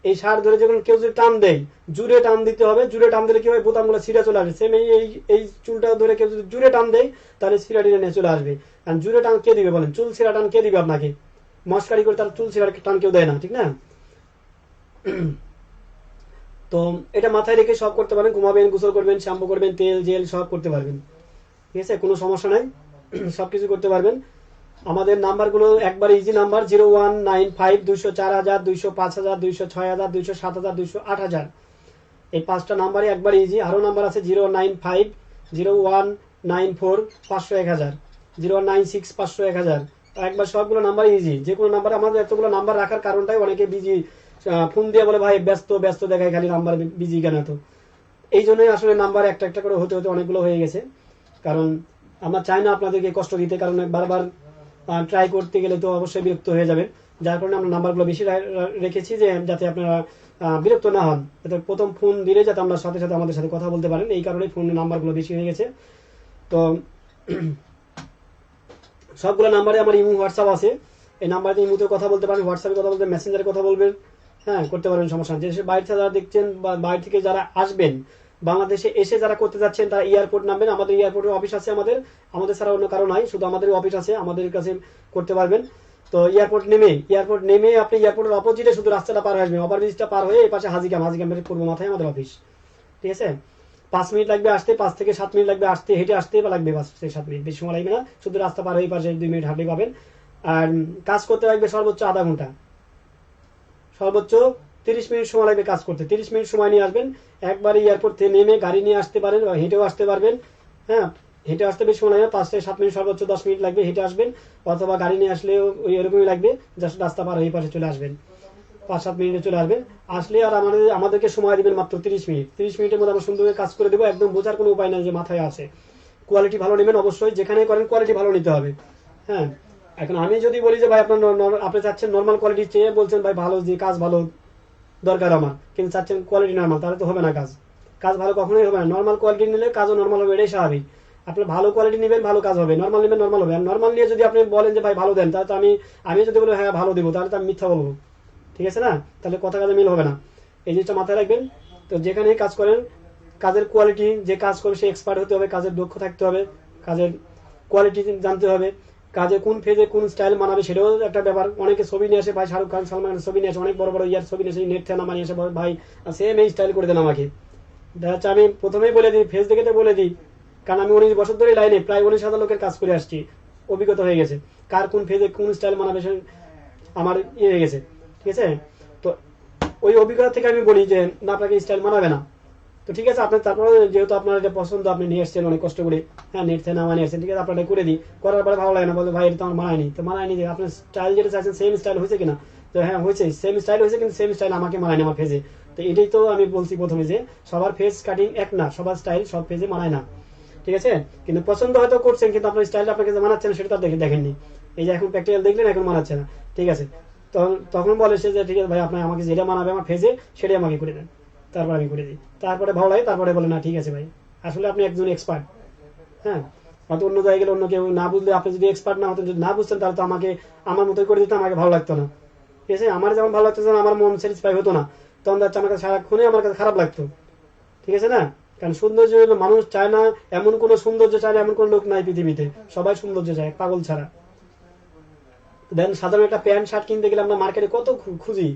এই শার্ট ধরে যখন কেউ যদি টান দেয়, জুড়ে টান দিতে হবে, জুড়ে টান দিলে কি হয়, বোতামগুলো ছিঁড়ে চলে আসবে। সেম এই চুলটা ধরে কেউ যদি জুড়ে টান দেয়, তাহলে ছিঁড়া টিড়ে নিয়ে চলে আসবে। কারণ জুড়ে টান কে দিবে বলেন, চুল ছিঁড়া টান কে দিবে আপনাকে? মস্কারি করে তার চুল ছিঁড়া টান কেউ দেয় না, ঠিক না? তো এটা মাথায় রেখে সব করতে পারেন, ঘুমাবেন, গোসল করবেন, শ্যাম্পু করবেন, তেল জেল সব করতে পারবেন, ঠিক আছে, কোনো সমস্যা নাই, সব কিছু করতে পারবেন। আমাদের নাম্বারগুলো একবার ইজি নাম্বার 0195 204 200 5000 200 6000 200 7000 200 8000, এই 5টা নাম্বারই একবার ইজি। আরও নাম্বার আছে 095 0194 500 1000, 0196 500 1000, একবার সবগুলো নাম্বার ইজি। যে কোনো নাম্বারে আমাদের এতগুলো নাম্বার রাখার কারণটাই অনেকে বিজি ফোন দিয়ে বলে ভাই ব্যস্ত ব্যস্ত দেখায়, খালি নাম্বার বিজি কেন? তো এই জন্যই আসলে নাম্বার একটা একটা করে হতে হতে অনেকগুলো হয়ে গেছে, কারণ আমরা চাই না আপনাদেরকে কষ্ট দিতে, কারণ বারবার ট্রাই করতে গেলে তো অবশ্যই বিরক্ত হয়ে যাবেন। যার কারণে আমরা নাম্বারগুলো বেশি রেখেছি, যে যাতে আপনারা বিরক্ত না হন, যাতে প্রথম ফোন দিলে যাতে আমরা সাথে সাথে আমাদের সাথে কথা বলতে পারেন, এই কারণে ফোনের নাম্বারগুলো বেশি হয়ে গেছে। তো সবগুলো নাম্বারে আমার ইমো হোয়াটসঅ্যাপ আছে, এই নাম্বারে ইমোতে কথা বলতে পারেন, হোয়াটসঅ্যাপে কথা বলতে, মেসেঞ্জারে কথা বলবেন, হ্যাঁ করতে পারবেন, সমস্যা নেই। দেশের বাইরে থেকে যারা দেখছেন বা বাইরে থেকে যারা আসবেন, বাংলাদেশে এসে যারা করতে যাচ্ছেন, তারা এয়ারপোর্ট নামবেন, আমাদের এয়ারপোর্টের অফিস আছে, আমাদের ছাড়া অন্য কারো নাই, শুধু আমাদের অফিস আছে, আমাদের কাছে করতে পারবেন। তো এয়ারপোর্ট নেমে আপনি এয়ারপোর্টের অপোজিটে শুধু রাস্তাটা পার হয়ে আসবেন, ওভারব্রিজটা পার হয়ে এই পাশে হাজিক্যাম্পের পূর্ব মাথায় আমাদের অফিস, ঠিক আছে। 5 মিনিট লাগবে আসতে, 5 থেকে 7 মিনিট লাগবে আসতে, হেঁটে আসতে বা লাগবে 5 থেকে 7 মিনিট, বেশি সময় লাগবে না, শুধু রাস্তা পার হয়ে পাশে 2 মিনিট হাঁটলে পাবেন। আর কাজ করতে লাগবে সর্বোচ্চ আধা ঘন্টা, সর্বোচ্চ 30 মিনিট সময় লাগবে কাজ করতে, 30 মিনিট সময় নিয়ে আসবেন। একবারে এয়ারপোর্ট থেকে নেমে গাড়ি নিয়ে আসতে পারেন, হেঁটেও আসতে পারবেন, হ্যাঁ হেঁটে আসতে বেশি সময় লাগবে, 5 থেকে 7 মিনিট, সর্বোচ্চ 10 মিনিট লাগবে হেঁটে আসবেন, অথবা গাড়ি নিয়ে আসলেও ওই এরকমই লাগবে, জাস্ট রাস্তা পার হয়ে পাশে চলে আসবেন, 5-7 মিনিটে চলে আসবেন। আসলে আর আমাদেরকে সময় দিবেন মাত্র 30 মিনিট, 30 মিনিটের মধ্যে আমরা সুন্দর কাজ করে দেবো, একদম বোঝার কোনো উপায় নেই যে মাথায় আছে। কোয়ালিটি ভালো নেবেন অবশ্যই, যেখানে করেন কোয়ালিটি ভালো নিতে হবে, হ্যাঁ। এখন আমি যদি বলি যে ভাই আপনি চাচ্ছেন নর্মাল কোয়ালিটি, চেয়ে বলছেন ভাই ভালো যে কাজ ভালো দরকার আমার, কিন্তু চাচ্ছেন কোয়ালিটি নর্মাল, তাহলে তো হবে না, কাজ ভালো কখনোই হবে না। নর্মাল কোয়ালিটি নিলে কাজও নর্মাল হবে, এটাই স্বাভাবিক। আপনি ভালো কোয়ালিটি নেবেন, ভালো কাজ হবে, নর্মাল নেবেন, নর্মাল হবে। আর নর্মাল নিয়ে যদি আপনি বলেন যে ভাই ভালো দেন, তাহলে তো আমি যদি বলি হ্যাঁ ভালো দেবো, তাহলে তো আমি মিথ্যা বলবো, ঠিক আছে না? তাহলে কথা কাজে মিল হবে না, এই জিনিসটা মাথায় রাখবেন। তো যেখানেই কাজ করেন, কাজের কোয়ালিটি, যে কাজ করবে সে এক্সপার্ট হতে হবে, কাজের দক্ষ থাকতে হবে, কাজের কোয়ালিটি জানতে হবে, কাজে কোন ফেজে কোন স্টাইল মানাবে সেটাও একটা ব্যাপার। অনেকে ছবি নিয়ে আসে, ভাই শাহরুখ খান সালমান ছবি নিয়ে আসে, অনেক বড় বড় ইয়ার ছবি নিয়ে এসে নেট থেকে নামানিয়ে এসে ভাই সেম এই স্টাইল করে দেন আমাকে। দেখা যাচ্ছে আমি প্রথমেই বলে দিই, ফেজ দেখে তো বলে দিই, কারণ আমি 19 বছর ধরে লাইনে প্রায় 19,000 লোকের কাজ করে আসছি, অভিজ্ঞতা হয়ে গেছে, কার কোন ফেজে কোন স্টাইল মানাবে সে আমার হয়ে গেছে, ঠিক আছে। তো ওই অভিজ্ঞতা থেকে আমি বলি যে না আপনাকে স্টাইল মানাবে না, তো ঠিক আছে আপনার, তারপরে যেহেতু আপনার এটা পছন্দ, আপনি নিয়ে এসছেন অনেক কষ্ট করে, হ্যাঁ নেট থেকে নামা নিয়ে এসছেন, ঠিক আছে আপনারা করে দিই, করার পরে ভালো লাগে না, বলতে ভাই এটা তো আমার মানায়নি, তো মানায়নি যে আপনার স্টাইল যেটা চাইছেন সেম স্টাইল হয়েছে কিনা, তো হ্যাঁ হয়েছে, সেম স্টাইল হয়েছে, কিন্তু সেম স্টাইল আমাকে মানায়নি আমার ফেজে। তো এটাই তো আমি বলছি প্রথমে যে সবার ফেজ কাটিং এক না, সবার স্টাইল সব ফেজে মানায় না, ঠিক আছে। কিন্তু পছন্দ হয়তো করছেন, কিন্তু আপনার স্টাইলটা আপনাকে যে মানাচ্ছে না সেটা তো দেখেননি, এই যে এখন প্র্যাকটিক্যাল দেখলেন এখন মানাচ্ছে না, ঠিক আছে। তখন বলে সে যে ঠিক আছে ভাই আপনার আমাকে যেটা মানাবে আমার ফেজে সেটাই আমাকে করে দেন, তারপর আমি করে দিই, তারপরে ভালো লাগে, তারপরে বলে না ঠিক আছে ভাই আসলে আপনি একজন এক্সপার্ট, হ্যাঁ। হয়তো অন্য জায়গায় গেলে অন্য কেউ না বুঝলে, আপনি যদি এক্সপার্ট না হতেন, যদি না বুঝতেন, তাহলে তো আমাকে আমার মতোই করে দিতে, আমাকে ভালো লাগতো না, ঠিক আছে। আমার যেমন ভালো লাগতো, আমার মন স্যাটিসফাই হতো না, তখন যাচ্ছে আমার কাছে সারাক্ষণই আমার কাছে খারাপ লাগতো, ঠিক আছে না। কারণ সৌন্দর্য মানুষ চায় না, এমন কোনো সৌন্দর্য চায় না, এমন কোনো লোক নাই পৃথিবীতে, সবাই সৌন্দর্য চায় পাগল ছাড়া। দেন সাধারণ একটা প্যান্ট শার্ট কিনতে গেলে আমরা মার্কেটে কত খুঁজে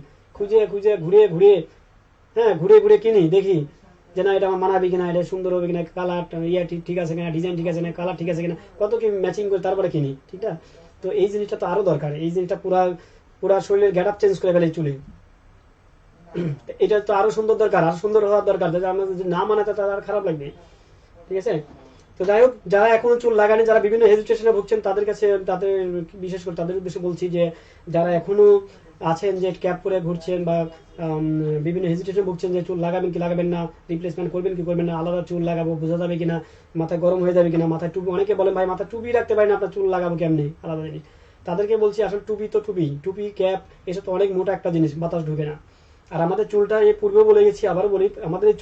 ঘুরে হ্যাঁ ঘুরে ঘুরে কিনি, দেখি যে না এটা আমার মানাবে কিনা, এটা সুন্দর হবে কিনা, কালার ঠিক আছে কিনা, ডিজাইন ঠিক আছে কিনা, কালার ঠিক আছে কিনা, কত কি ম্যাচিং করে তারপরে কিনি, ঠিক না। তো এই জিনিসটা তো আরো দরকার, এই জিনিসটা পুরা পুরা শরীরের গেট আপ চেঞ্জ করে ফেলে চুলে। এটা তো আরো সুন্দর দরকার, আরো সুন্দর হওয়ার দরকার, যাতে আমরা যদি না মানাতে তাহলে আর খারাপ লাগবে। ঠিক আছে, তো যাই হোক, যারা এখনো চুল লাগানি, যারা বিভিন্ন হেজিটেশনে ভুগছেন, তাদের কাছে, তাদের বিশেষ করে তাদের উদ্দেশ্যে বলছি যে যারা এখনো আছেন যে ক্যাপ করে ঘুরছেন বা বিভিন্ন হেজিটেশনে ভুগছেন যে চুল লাগাবেন কি লাগাবেন না, রিপ্লেসমেন্ট করবেন কি করবেন না, আলাদা চুল লাগাবো, বোঝা যাবে কিনা, মাথায় গরম হয়ে যাবে কিনা, মাথায় টুপি, অনেকে বলেন ভাই মাথায় টুপি রাখতে পারি না, আপনার চুল লাগাবো কেমনি, আলাদা জিনিস। তাদেরকে বলছি আসলে টুপি তো টুপি, টুপি ক্যাপ এসব তো অনেক মোটা একটা জিনিস, বাতাস ঢুকে না। আর আমাদের চুলটা, এই পূর্বে বলে গেছি, আবারও বলি, আমাদের এই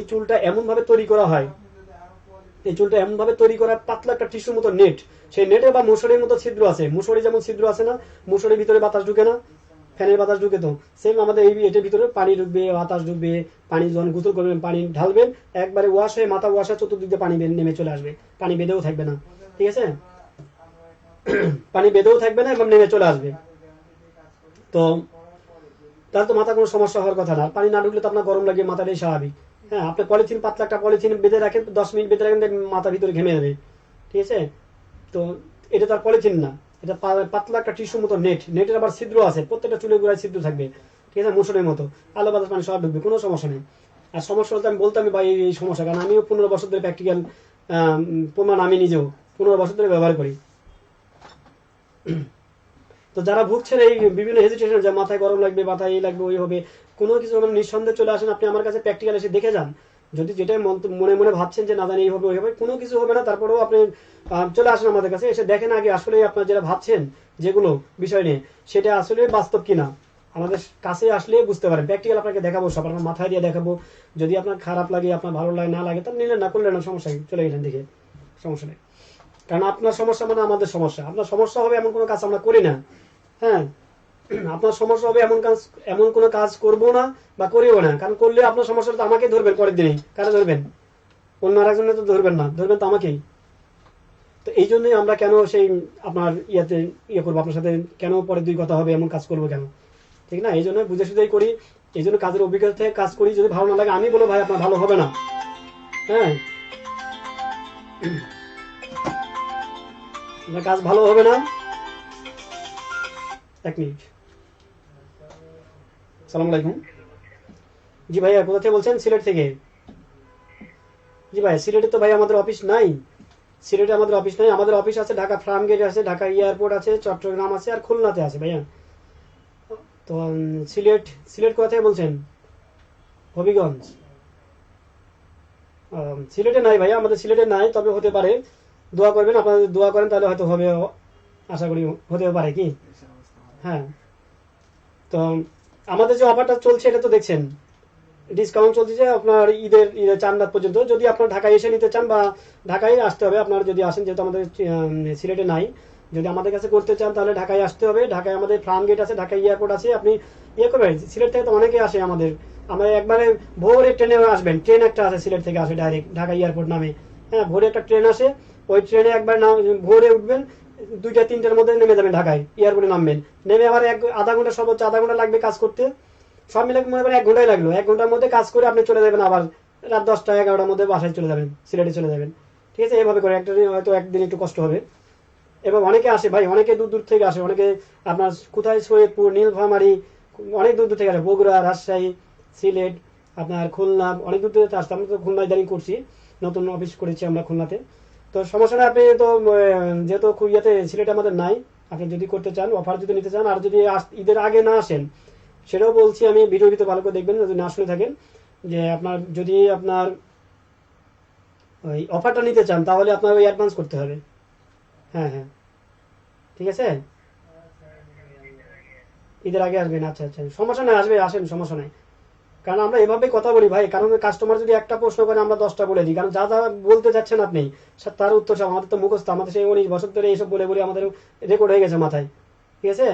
চুলটা এমনভাবে তৈরি করা হয়, এই চুলটা এমন ভাবে তৈরি করা, পাতলা একটা টিস্যুর মতো নেট, সেই নেটে বা মশারির মতো ছিদ্র আছে, মশারি যেমন ছিদ্র আছে না, মশারির ভিতরে বাতাস ঢুকে না, ফ্যানের বাতাস ঢুকে, তো সেম আমাদের এই এটার ভিতরে পানি ঢুকবে, বাতাস ঢুকবে, পানি যখন গোসল করবেন পানি ঢালবেন, একবারে ওয়াশ হয়ে, মাথা ওয়াশ হয়ে চতুর্দিক দিয়ে পানি নেমে চলে আসবে, পানি বেঁধেও থাকবে না। ঠিক আছে, পানি বেঁধেও থাকবে না এবং নেমে চলে আসবে। তো তাহলে তো মাথা কোনো সমস্যা হওয়ার কথা না, পানি না ঢুকলে তো আপনার গরম লাগে, মাথাটাই স্বাভাবিক। হ্যাঁ, আপনি পলিথিন, পাতলা একটা পলিথিন বেঁধে রাখেন, 10 মিনিট বেঁধে রাখেন, মাথা ভিতরে ঘেমে যাবে। ঠিক আছে, তো এটা তো আর পলিথিন না, এটা পাতলা একটা টিস্যুর মতো নেট, নেটের আবার ছিদ্র আছে, প্রত্যেকটা চুলের গোড়ায় ছিদ্র থাকবে। ঠিক আছে, মশারের মতো আলো বাতাস পানি সব ঢুকবে, কোনো সমস্যা নেই। আর সমস্যা বলতে আমি বলতামই ভাই এই সমস্যা, কারণ আমিও 15 বছর ধরে প্র্যাকটিক্যাল প্রমাণ, আমি নিজেও 15 বছর ধরে ব্যবহার করি। তো যারা ভুগছেন এই বিভিন্ন হেজিটেশন, যে মাথায় গরম লাগবে, মাথায় এই লাগবে, ওই হবে, কোনো কিছু মানে নিঃসন্দেহে চলে আসেন, আপনি আমার কাছে প্র্যাকটিক্যাল এসে দেখে যান। যদি যেটাই মনে মনে ভাবছেন যে না জানি এই হবে ওই হবে, কোনো কিছু হবে না, তারপরেও আপনি চলে আসেন আমাদের কাছে, এসে দেখেন আগে আসলে আপনার যেটা ভাবছেন যেগুলো বিষয় নিয়ে, সেটা আসলে বাস্তব কিনা। আমাদের কাছে আসলে বুঝতে পারেন, প্র্যাকটিক্যাল আপনাকে দেখাবো, সব আপনার মাথায় দিয়ে দেখাবো। যদি আপনার খারাপ লাগে, আপনার ভালো লাগে, না লাগে, তাহলে নিলেন না, করলেন না, সমস্যা নেই, চলে গেলেন দেখে, সমস্যা নেই। কারণ আপনার সমস্যা মানে আমাদের সমস্যা, আপনার সমস্যা হবে এমন কোনো কাজ আমরা করি না। হ্যাঁ, আপনার সমস্যা হবে এমন কোনো কাজ করবো না বা করিও না, কারণ করলে আপনার সমস্যাটা তো আমাকে ধরবেন, পরের দিনেই কারা ধরবেন, অন্য আরেকজনে তো ধরবেন না, ধরবেন তো আমাকেই। তো এই জন্যই আমরা কেন সেই আপনার করবো আপনার সাথে, কেন পরে দুই কথা হবে এমন কাজ করবো কেন, ঠিক না? এই জন্য বুঝে সুঝেই করি, এই জন্য কাজের অভিজ্ঞতা থেকে কাজ করি। যদি ভালো না লাগে আমি বলো ভাই আপনার ভালো হবে না। হ্যাঁ, কাজ ভালো হবে না। এক মিনিট, সালাম আলাইকুম। জি ভাইয়া, কোথা থেকে বলছেন? সিলেট থেকে। জি ভাই, সিলেটে তো ভাই আমাদের অফিস নাই, সিলেটে আমাদের অফিস নাই, আমাদের অফিস আছে ঢাকা ফার্ম গেট আছে, ঢাকা এয়ারপোর্ট আছে, চট্টগ্রাম আছে, আর খুলনাতে আছে ভাইয়া। তো সিলেট, সিলেট কোথা থেকে বলছেন? হবিগঞ্জ। সিলেটে নাই ভাইয়া, আমাদের সিলেটে নাই, তবে হতে পারে, দোয়া করবেন, আপনাদের দোয়া করেন তাহলে হয়তো হবে, আশা করি হতে পারে কি। হ্যাঁ, তো আমাদের যে অফারটা চলছে এটা তো দেখছেন, ডিসকাউন্ট চলছে আপনার ঈদের চান রাত পর্যন্ত। যদি আপনার ঢাকায় এসে নিতে চান বা ঢাকায় আসতে হবে, আপনার যদি আসেন, যেহেতু আমাদের সিলেটে নাই, যদি আমাদের কাছে করতে চান তাহলে ঢাকায় আসতে হবে। ঢাকায় আমাদের ফার্ম গেট আছে, ঢাকা এয়ারপোর্ট আছে, আপনি করবেন। সিলেট থেকে তো অনেকে আসে আমাদের, আমরা একবারে ভোরে ট্রেনে আসবেন, ট্রেন একটা আছে সিলেট থেকে আসে ডাইরেক্ট ঢাকা এয়ারপোর্ট নামে। হ্যাঁ, ভোরে একটা ট্রেন আসে, ওই ট্রেনে একবার ভোরে উঠবেন, 2টা-3টার মধ্যে নেমে যাবেন, ঢাকায় এয়ারপোর্টে নামবেন, নেমে আবার আধা ঘন্টা, সর্বোচ্চ আধা ঘন্টা লাগবে কাজ করতে। সব মিলে মনে করেন 1 ঘন্টাই লাগলো, 1 ঘন্টার মধ্যে কাজ করে আপনি চলে যাবেন, আবার রাত 10টা-11টার মধ্যে বাসায় চলে যাবেন, সিলেটে চলে যাবেন। ঠিক আছে, এভাবে করে একটা হয়তো একদিন একটু কষ্ট হবে। এবং অনেকে আসে ভাই, অনেকে দূর দূর থেকে আসে, অনেকে আপনার কোথায়, সৈয়দপুর, নীলফামারী, অনেক দূর দূর থেকে আসে, বগুড়া, রাজশাহী, সিলেট, আপনার খুলনা, অনেক দূর থেকে আসতে। আমরা তো খুলনা ইদানিং করছি, নতুন অফিস করেছি আমরা খুলনাতে। তো সমস্যা নেই, আপনি তো যেহেতু ইয়েতে সিলেটে আমাদের নাই, আপনি যদি করতে চান, অফার যদি নিতে চান, আর যদি ঈদের আগে না আসেন, সেটাও বলছি আমি, ভিডিওতে ভালো করে দেখবেন যদি না শুনে থাকেন, যে আপনার যদি আপনার ওই অফারটা নিতে চান তাহলে আপনার ওই অ্যাডভান্স করতে হবে। হ্যাঁ হ্যাঁ, ঠিক আছে, ঈদের আগে আসবেন। আচ্ছা আচ্ছা, সমস্যা নাই, আসবে, আসেন, সমস্যা নাই। কারণ আমরা এভাবেই কথা বলি ভাই, কারণ কাস্টমার যদি একটা প্রশ্ন করে আমরা 10টা বলে দিই, কারণ যা যা বলতে চাচ্ছেন আপনি তার উত্তর সব আমাদের তো মুখস্থ, আমাদের সেই 19 বছর ধরে এইসব বলে বলে আমাদের রেকর্ড হয়ে গেছে মাথায়। ঠিক আছে,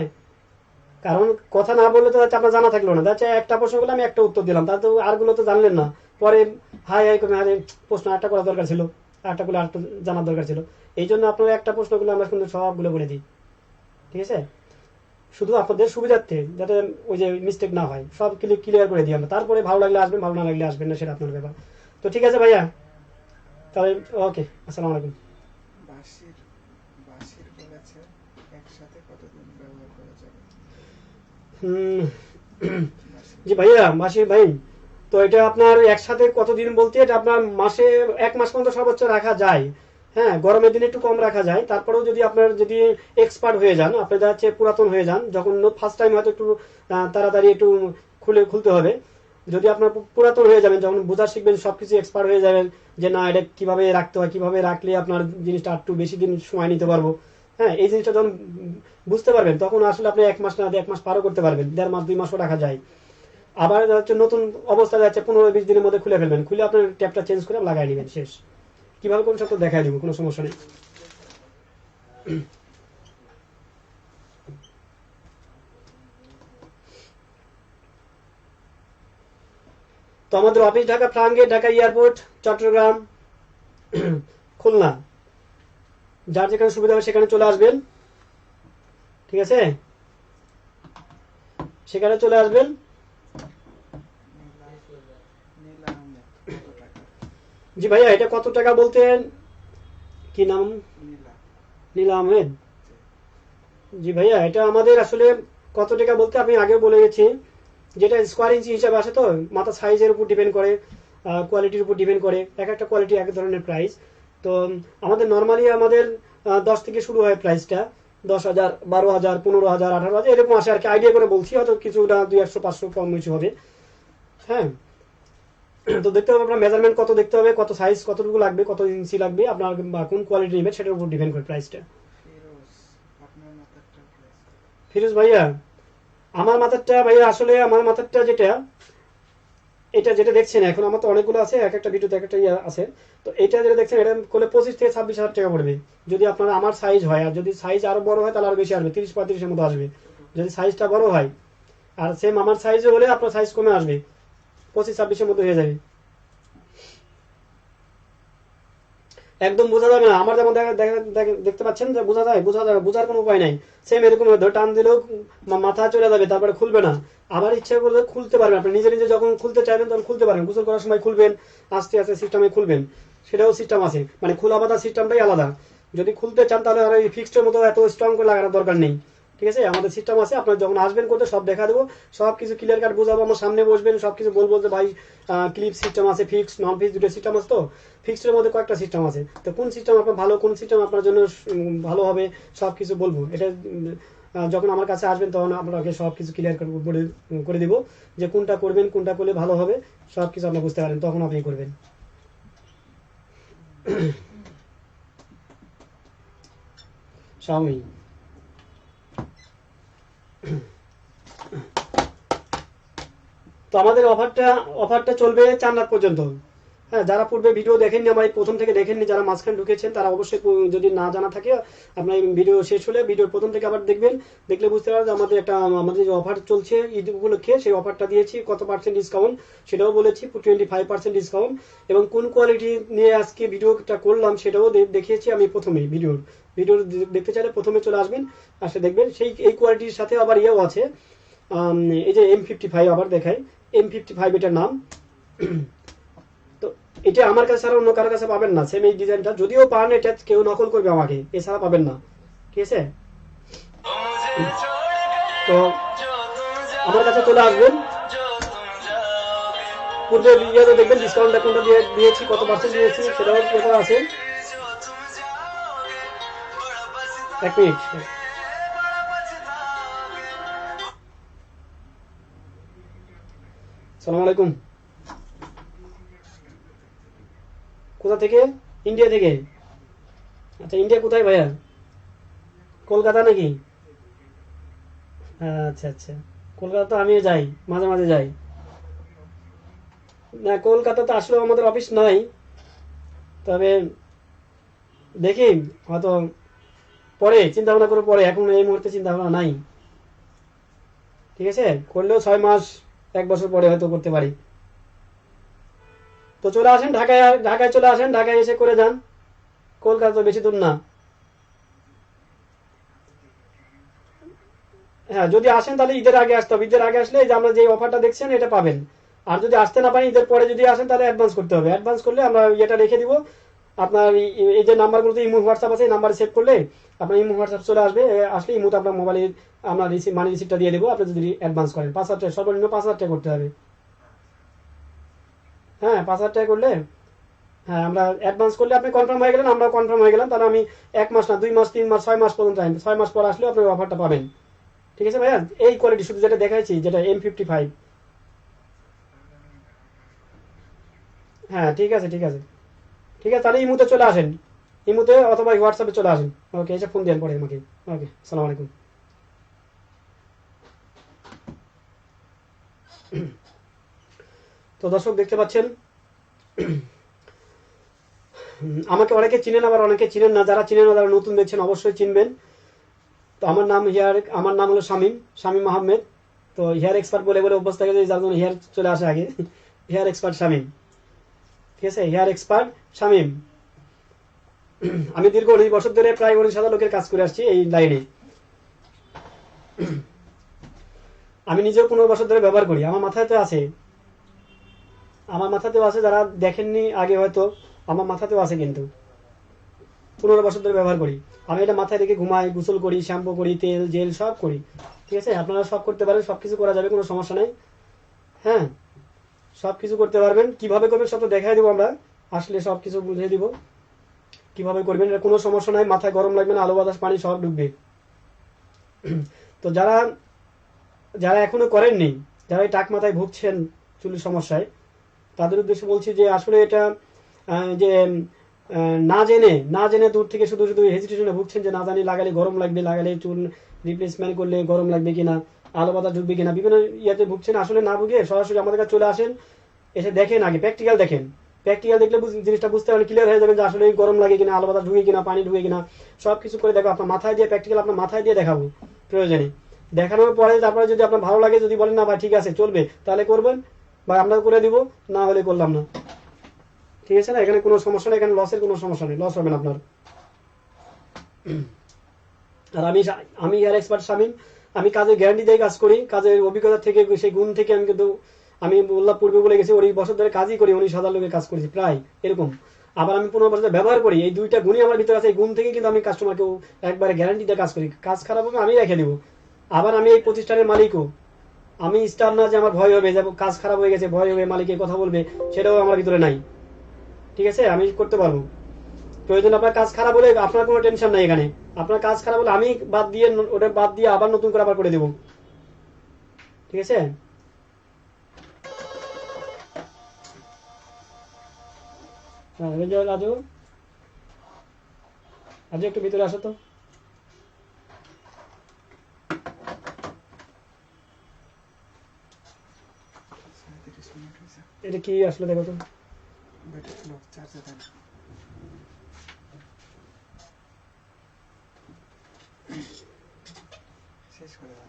কারণ কথা না বললে তো আপনার জানা থাকলো না, যাচ্ছে একটা প্রশ্ন করলে আমি একটা উত্তর দিলাম, তার তো আরগুলো তো জানলেন না। পরে হাই হাই করে, আরে প্রশ্ন একটা করা দরকার ছিল, একটা করলে আরেকটা জানার দরকার ছিল। এই জন্য আপনার একটা প্রশ্ন করলে আমরা কিন্তু সবগুলো বলে দিই। ঠিক আছে, শুধু আপনাদের সুবিধার্থে, যাতে ওই যে মিস্টেক না হয়, সব ক্লিয়ার করে দিই আমরা। তারপরে ভালো লাগলে আসবেন, ভালো না লাগলে আসবেন না, সেটা আপনার ব্যাপার। তো ঠিক আছে ভাইয়া, তাহলে ওকে, আসসালামু আলাইকুম। হুম, জি ভাইয়া, মাসি ভাই, তো এটা আপনার একসাথে কতদিন বলতে, এটা আপনার মাসে 1 মাস পর্যন্ত সর্বোচ্চ রাখা যায়। হ্যাঁ, গরমের দিনে একটু কম রাখা যায়, তারপরেও যদি আপনার যদি এক্সপার্ট হয়ে যান, আপনি দেখা যাচ্ছে পুরাতন হয়ে যান, যখন ফার্স্ট টাইম হয়তো একটু তাড়াতাড়ি একটু খুলতে হবে। যদি আপনার পুরাতন হয়ে যাবেন, যখন বোঝা শিখবেন, সবকিছু এক্সপার্ট হয়ে যাবেন, যে না এটা কিভাবে রাখতে হয়, কিভাবে রাখলে আপনার জিনিসটা একটু বেশি দিন সময় নিতে পারবো। হ্যাঁ, এই জিনিসটা যখন বুঝতে পারবেন, তখন আসলে আপনি 1 মাস না 1 মাস পারও করতে পারবেন, 1.5 মাস 2 মাসও রাখা যায়। আবার হচ্ছে নতুন অবস্থা যাচ্ছে 15-20 দিনের মধ্যে খুলে ফেলবেন, খুলে আপনার ট্যাপটা চেঞ্জ করে লাগাই নেবেন, শেষ। কিভাবে কোন সব তো দেখাই দিব, কোনো সমস্যা নেই। তো আমাদের অফিস ঢাকা ফ্রাঙ্গে, ঢাকা এয়ারপোর্ট, চট্টগ্রাম, খুলনা, যার যেখানে সুবিধা হবে সেখানে চলে আসবেন। ঠিক আছে, সেখানে চলে আসবেন। জি ভাইয়া, এটা কত টাকা বলতেন, কি নাম? নীলা আহমেদ। জি ভাইয়া, এটা আমাদের আসলে কত টাকা বলতে আমি আগে বলে গেছি, যেটা স্কোয়ার ইঞ্চি হিসাবে আসে, তো মাথা সাইজের উপর ডিপেন্ড করে, কোয়ালিটির উপর ডিপেন্ড করে, এক একটা কোয়ালিটি এক ধরনের প্রাইস। তো আমাদের নর্মালি আমাদের 10 থেকে শুরু হয় প্রাইসটা, 10,000, 12,000, 15,000, 18,000 এরকম আসে আর কি, আইডিয়া করে বলছি, হয়তো কিছুটা 200-500 কম বেশি হবে। হ্যাঁ, তো দেখতে হবে আপনার মেজারমেন্ট কত, দেখতে হবে কত সাইজ, কতটুকু লাগবে, কত ইঞ্চি লাগবে আপনার, বা কোন কোয়ালিটি নেবেন সেটার উপর ডিপেন্ড করে প্রাইসটা। ফিরোজ ভাইয়া, আমার মাথারটা ভাইয়া, আসলে আমার মাথারটা যেটা, এটা যেটা দেখছেন এখন, আমার তো অনেকগুলো আছে, এক একটা ভিডিওতে এক একটা ইয়ে আছে। তো এটা যেটা দেখছেন, এটা করলে 25 থেকে 26 হাজার টাকা পড়বে, যদি আপনার আমার সাইজ হয়। আর যদি সাইজ আরো বড় হয় তাহলে আরো বেশি আসবে, 30-35-এর মতো আসবে, যদি সাইজটা বড় হয়। আর সেম আমার সাইজে হলে আপনার সাইজ কমে আসবে, 25-26-এর মতো হয়ে যাবে। একদম বোঝা যাবে না, আমার যেমন দেখতে পাচ্ছেন যে বোঝা যায়, বোঝা যাবে, বোঝার কোনো উপায় নাই। সেম এরকম টান দিলেও মাথা চলে যাবে, তারপরে খুলবে না। আবার ইচ্ছা করলে খুলতে পারবেন, আপনি নিজে নিজে যখন খুলতে চাইবেন তখন খুলতে পারেন, গোসল করার সময় খুলবেন, আস্তে আস্তে সিস্টেমে খুলবেন, সেটাও সিস্টেম আছে, মানে খোলা বাঁধা সিস্টেমটাই আলাদা। যদি খুলতে চান তাহলে আর এই ফিক্সডের মতো এত স্ট্রং করে লাগানোর দরকার নেই। ঠিক আছে, আমাদের সিস্টেম আছে, আপনার যখন আসবেন করতে সব দেখা দেবো, সব কিছু ক্লিয়ার কাট বোঝাবো, আমার সামনে বসবেন, সব কিছু বলবো যে ভাই ক্লিপ সিস্টেম আছে, ফিক্সড নন ফিক্সড দুটো সিস্টেম আছে। তো ফিক্সডের মধ্যে কয়েকটা সিস্টেম আছে, তো কোন সিস্টেম আপনার ভালো, কোন সিস্টেম আপনার জন্য ভালো হবে, সব কিছু বলবো। এটা যখন আমার কাছে আসবেন তখন আপনাকে সব কিছু ক্লিয়ার করে দিব, যে কোনটা করবেন, কোনটা করলে ভালো হবে, সব কিছু আপনি বুঝতে পারেন, তখন আপনি করবেন। স্বামী, তো আমাদের অফারটা চলবে 4 রাত পর্যন্ত। হ্যাঁ, যারা পূর্বে ভিডিও দেখেননি, আমার এই প্রথম থেকে দেখেননি, যারা মাঝখানে ঢুকেছেন, তারা অবশ্যই যদি না জানা থাকে, আপনার এই ভিডিও শেষ হলে ভিডিওর প্রথম থেকে আবার দেখবেন, দেখলে বুঝতে পারবেন যে আমাদের যে অফার চলছে ঈদ উপলক্ষে, সেই অফারটা দিয়েছি, কত পার্সেন্ট ডিসকাউন্ট সেটাও বলেছি, 25% ডিসকাউন্ট। এবং কোন কোয়ালিটি নিয়ে আজকে ভিডিওটা করলাম সেটাও দেখিয়েছি আমি প্রথমেই। ভিডিও দেখতে চাইলে প্রথমে চলে আসবেন, আসলে দেখবেন এই কোয়ালিটির সাথে আবার ইয়েও আছে, এই যে M55 আবার দেখায়, M55 এটার নাম। তো এটা আমার কাছে ছাড়া অন্য কারোর কাছে পাবেন না, সেম এই ডিজাইনটা, যদিও পান এটা কেউ নকল করবে আমাকে, এছাড়া পাবেন না। ঠিক আছে, তো আমার কাছে চলে আসবেন, পূর্বে ভিডিওতে দেখবেন ডিসকাউন্টটা কোনটা দিয়েছি, কত পার্সেন্ট দিয়েছি সেটাও পেপার আছে। এক মিনিট। সালাম আলাইকুম। কোথা থেকে? ইন্ডিয়া থেকে। আচ্ছা, ইন্ডিয়া কোথায় ভাইয়া? কলকাতা নাকি? আচ্ছা আচ্ছা, কলকাতা তো আমিও যাই, মাঝে মাঝে যাই। না, কলকাতাতে আসলে আমাদের অফিস নাই, তবে দেখি হয়তো পরে চিন্তা ভাবনা করে, পরে, এখন এই মুহূর্তে চিন্তা ভাবনা নাই। ঠিক আছে, করলেও 6 মাস 1 বছর পরে হয়তো করতে পারি। তো চলে আসেন ঢাকায়, ঢাকায় চলে আসেন, ঢাকায় এসে করে যান, কলকাতা তো বেশি দূর না। হ্যাঁ, যদি আসেন তাহলে ঈদের আগে আসতে হবে, ঈদের আগে আসলে এই যে আমরা যে অফারটা দেখছেন এটা পাবেন। আর যদি আসতে না পারেন, ঈদের পরে যদি আসেন তাহলে অ্যাডভান্স করতে হবে, অ্যাডভান্স করলে আমরা এটা রেখে দিব, আপনার এই যে নাম্বারগুলোতে ইমো হোয়াটসঅ্যাপ আছে, এই নাম্বারে সেভ করলে আপনার ইমো হোয়াটসঅ্যাপ চলে আসবে। আসলে ইমোতে আপনার মোবাইলে আমরা মানি রিসিপ্টটা দিয়ে দেবো, আপনি যদি অ্যাডভান্স করেন 5,000 টাকা, সর্বনিম্ন 5,000 টাকা করতে হবে। হ্যাঁ, 5,000 টাকা করলে, হ্যাঁ আমরা অ্যাডভান্স করলে আপনি কনফার্ম হয়ে গেলেন, আমরা কনফার্ম হয়ে গেলাম, তাহলে আমি 1 মাস না 2 মাস 3 মাস 6 মাস পর্যন্ত টাইম, 6 মাস পর আসলে আপনি অফারটা পাবেন। ঠিক আছে ভাইয়া, এই কোয়ালিটি শুধু যেটা দেখাচ্ছি, যেটা M55। হ্যাঁ ঠিক আছে, ঠিক আছে, ঠিক আছে, তাহলে ইমুতে চলে আসেন, ইমুতে অথবা হোয়াটসঅ্যাপে চলে আসেন। ওকে, এসে ফোন দেন পরে আমাকে। ওকে, আসসালামু আলাইকুম। তো দর্শক দেখতে পাচ্ছেন, আমাকে অনেকে চিনেন, আবার অনেকে চিনেন না। যারা চিনেন না, যারা নতুন দেখছেন, অবশ্যই চিনবেন। তো আমার নাম হলো শামীম, শামীম আহমেদ। তো হেয়ার এক্সপার্ট বলে বলে অভ্যস্ত হয়ে গেছে, যার জন্য হেয়ার চলে আসে আগে। হেয়ার এক্সপার্ট শামীম, ঠিক আছে, হেয়ার এক্সপার্ট শামীম। আমি দীর্ঘ 19 বছর ধরে প্রায় 19,000 লোকের কাজ করে আসছি এই লাইনে। আমি নিজেও 15 বছর ধরে ব্যবহার করি, আমার মাথায় তো আছে, আমার মাথাতেও আছে, যারা দেখেননি আগে হয়তো, আমার মাথাতেও আছে কিন্তু। 15 বছর ধরে ব্যবহার করি আমি, এটা মাথায় রেখে ঘুমাই, গোসল করি, শ্যাম্পু করি, তেল জেল সব করি। ঠিক আছে, আপনারা সব করতে পারেন, সব কিছু করা যাবে, কোনো সমস্যা নাই। হ্যাঁ, সব কিছু করতে পারবেন, কিভাবে করবেন সব তো দেখাই দেবো আমরা, আসলে সব কিছু বুঝিয়ে দিব কিভাবে করবেন। এটা কোনো সমস্যা নাই, মাথায় গরম লাগবে না, আলো বাতাস পানি সব ঢুকবে। তো যারা যারা এখনো করেননি, যারা এই টাক মাথায় ভুগছেন চুলের সমস্যায়, তাদের উদ্দেশ্যে বলছি যে আসলে এটা যে না জেনে দূর থেকে শুধু শুধু হেজিটেশনে ভুগছেন, যে না জানি লাগালে গরম লাগবে, লাগালে চুল রিপ্লেসমেন্ট করলে গরম লাগবে কিনা, আলো বাতাস ঢুকবে কিনা, বিভিন্ন ইয়াতে ভুগছেন। আসলে না ভুগে সরাসরি আমাদের কাছে চলে আসেন, এসে দেখেন, আগে প্র্যাকটিক্যাল দেখেন। প্র্যাকটিক্যাল দেখলে জিনিসটা বুঝতে পারলে ক্লিয়ার হয়ে যাবেন যে আসলে গরম লাগে কিনা, আলো বাতাস ঢুকে কিনা, পানি ঢুকে কিনা, সব কিছু করে দেখো। আপনার মাথায় দিয়ে প্র্যাকটিক্যাল আপনার মাথায় দিয়ে দেখাবো প্রয়োজনে। দেখানোর পরে তারপরে যদি আপনার ভালো লাগে, যদি বলেন না ভাই ঠিক আছে চলবে, তাহলে করবেন, বা আমরা করে দিব, না হলে করলাম না। ঠিক আছে না, এখানে কোনো সমস্যা নেই, এখানে লসের কোনো সমস্যা নেই, লস হবে না আপনার। আর আমি ইয়ার এক্সপার্ট শামীম, আমি কাজের গ্যারান্টি দিয়ে কাজ করি, কাজের অভিজ্ঞতা থেকে, সেই গুণ থেকে আমি কিন্তু, আমি বললাম পূর্বে বলে গেছি, 19 বছর ধরে কাজই করি, 19,000 লোকের কাজ করেছি প্রায় এরকম। আবার আমি 15 বছর ব্যবহার করি, এই দুইটা গুণই আমার ভিতরে আছে, এই গুণ থেকে কিন্তু আমি কাস্টমারকেও একবারে গ্যারান্টি দিয়ে কাজ করি, কাজ খারাপ হবে আমি রেখে দেবো। আবার আমি এই প্রতিষ্ঠানের মালিকও, আমি স্টার না যে আমার ভয় হবে, যে কাজ খারাপ হয়ে গেছে ভয় হবে, মালিকের কথা বলবে, সেটাও আমার ভিতরে নাই। ঠিক আছে, আমি করতে পারবো। প্রয়োজন আপনার কাজ খারাপ হলে আপনার কোনো টেনশন নাই এখানে, আপনার কাজ খারাপ হলে আমি বাদ দিয়ে, ওটা বাদ দিয়ে আবার নতুন করে আবার করে দেবো। ঠিক আছে, হ্যাঁ রাজু, রাজু একটু ভিতরে আসো তো। এটা কি আসলে দেখো তো, শেষ করে দাও।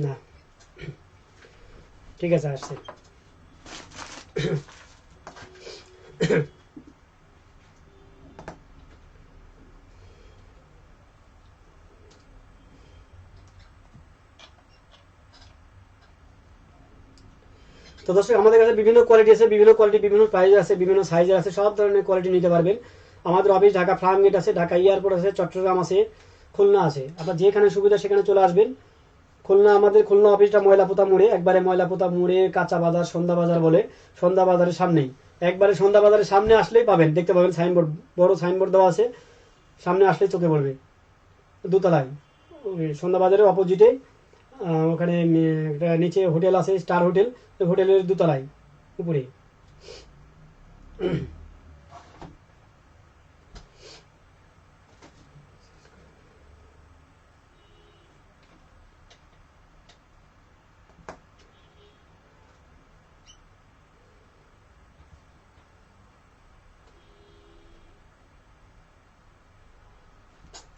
না ঠিক আছে, আসছে। তো দর্শক, আমাদের কাছে বিভিন্ন কোয়ালিটি আছে, বিভিন্ন কোয়ালিটি, বিভিন্ন প্রাইস আছে, বিভিন্ন সাইজের আছে, সব ধরনের কোয়ালিটি নিতে পারবেন। আমাদের অফিস ঢাকা ফার্ম গেট আছে, ঢাকা এয়ারপোর্ট আছে, চট্টগ্রাম আছে, খুলনা আছে। আপনার যেখানে সুবিধা সেখানে চলে আসবেন। আমাদের খুলনা অফিসটা ময়লাপোতা মোড়ে, একবারে ময়লাপোতা মোড়ে, কাঁচা বাজার, সন্ধ্যা বাজার বলে, সন্ধ্যা বাজারের সামনেই, একবারে সন্ধ্যা বাজারের সামনে আসলেই পাবেন, দেখতে পাবেন সাইনবোর্ড, বড় সাইনবোর্ড দেওয়া আছে, সামনে আসলেই চোখে পড়বে, দোতলায়, সন্ধ্যা বাজারের অপোজিটে। ওখানে একটা নিচে হোটেল আছে, স্টার হোটেল, ওই হোটেলের দোতলায় উপরে।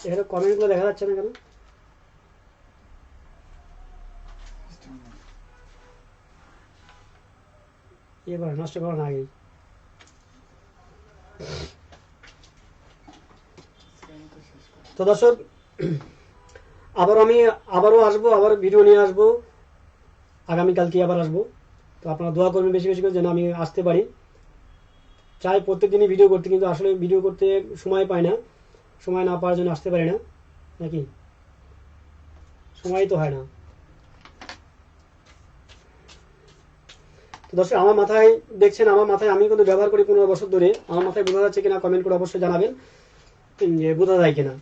এখানে কমেন্টগুলো দেখা যাচ্ছে না কেন? ইয়ে করে নষ্ট করো না আগেই। তো দর্শক, আবারও আসবো, আবার ভিডিও নিয়ে আসবো, আগামীকালকে আবার আসবো। তো আপনারা দোয়া করবেন বেশি বেশি করে যেন আমি আসতে পারি। চাই প্রত্যেক দিনই ভিডিও করতে, কিন্তু আসলে ভিডিও করতে সময় পাই না, সময় না পাওয়ার জন্য আসতে পারি না, নাকি সময় তো হয় না। তো দর্শক, আমার মাথায় দেখছেন, আমার মাথায় আমি কিন্তু ব্যবহার করি 15 বছর ধরে, আমার মাথায় বোঝা যাচ্ছে কিনা কমেন্ট করে অবশ্যই জানাবেন যে বোঝা যায় কিনা।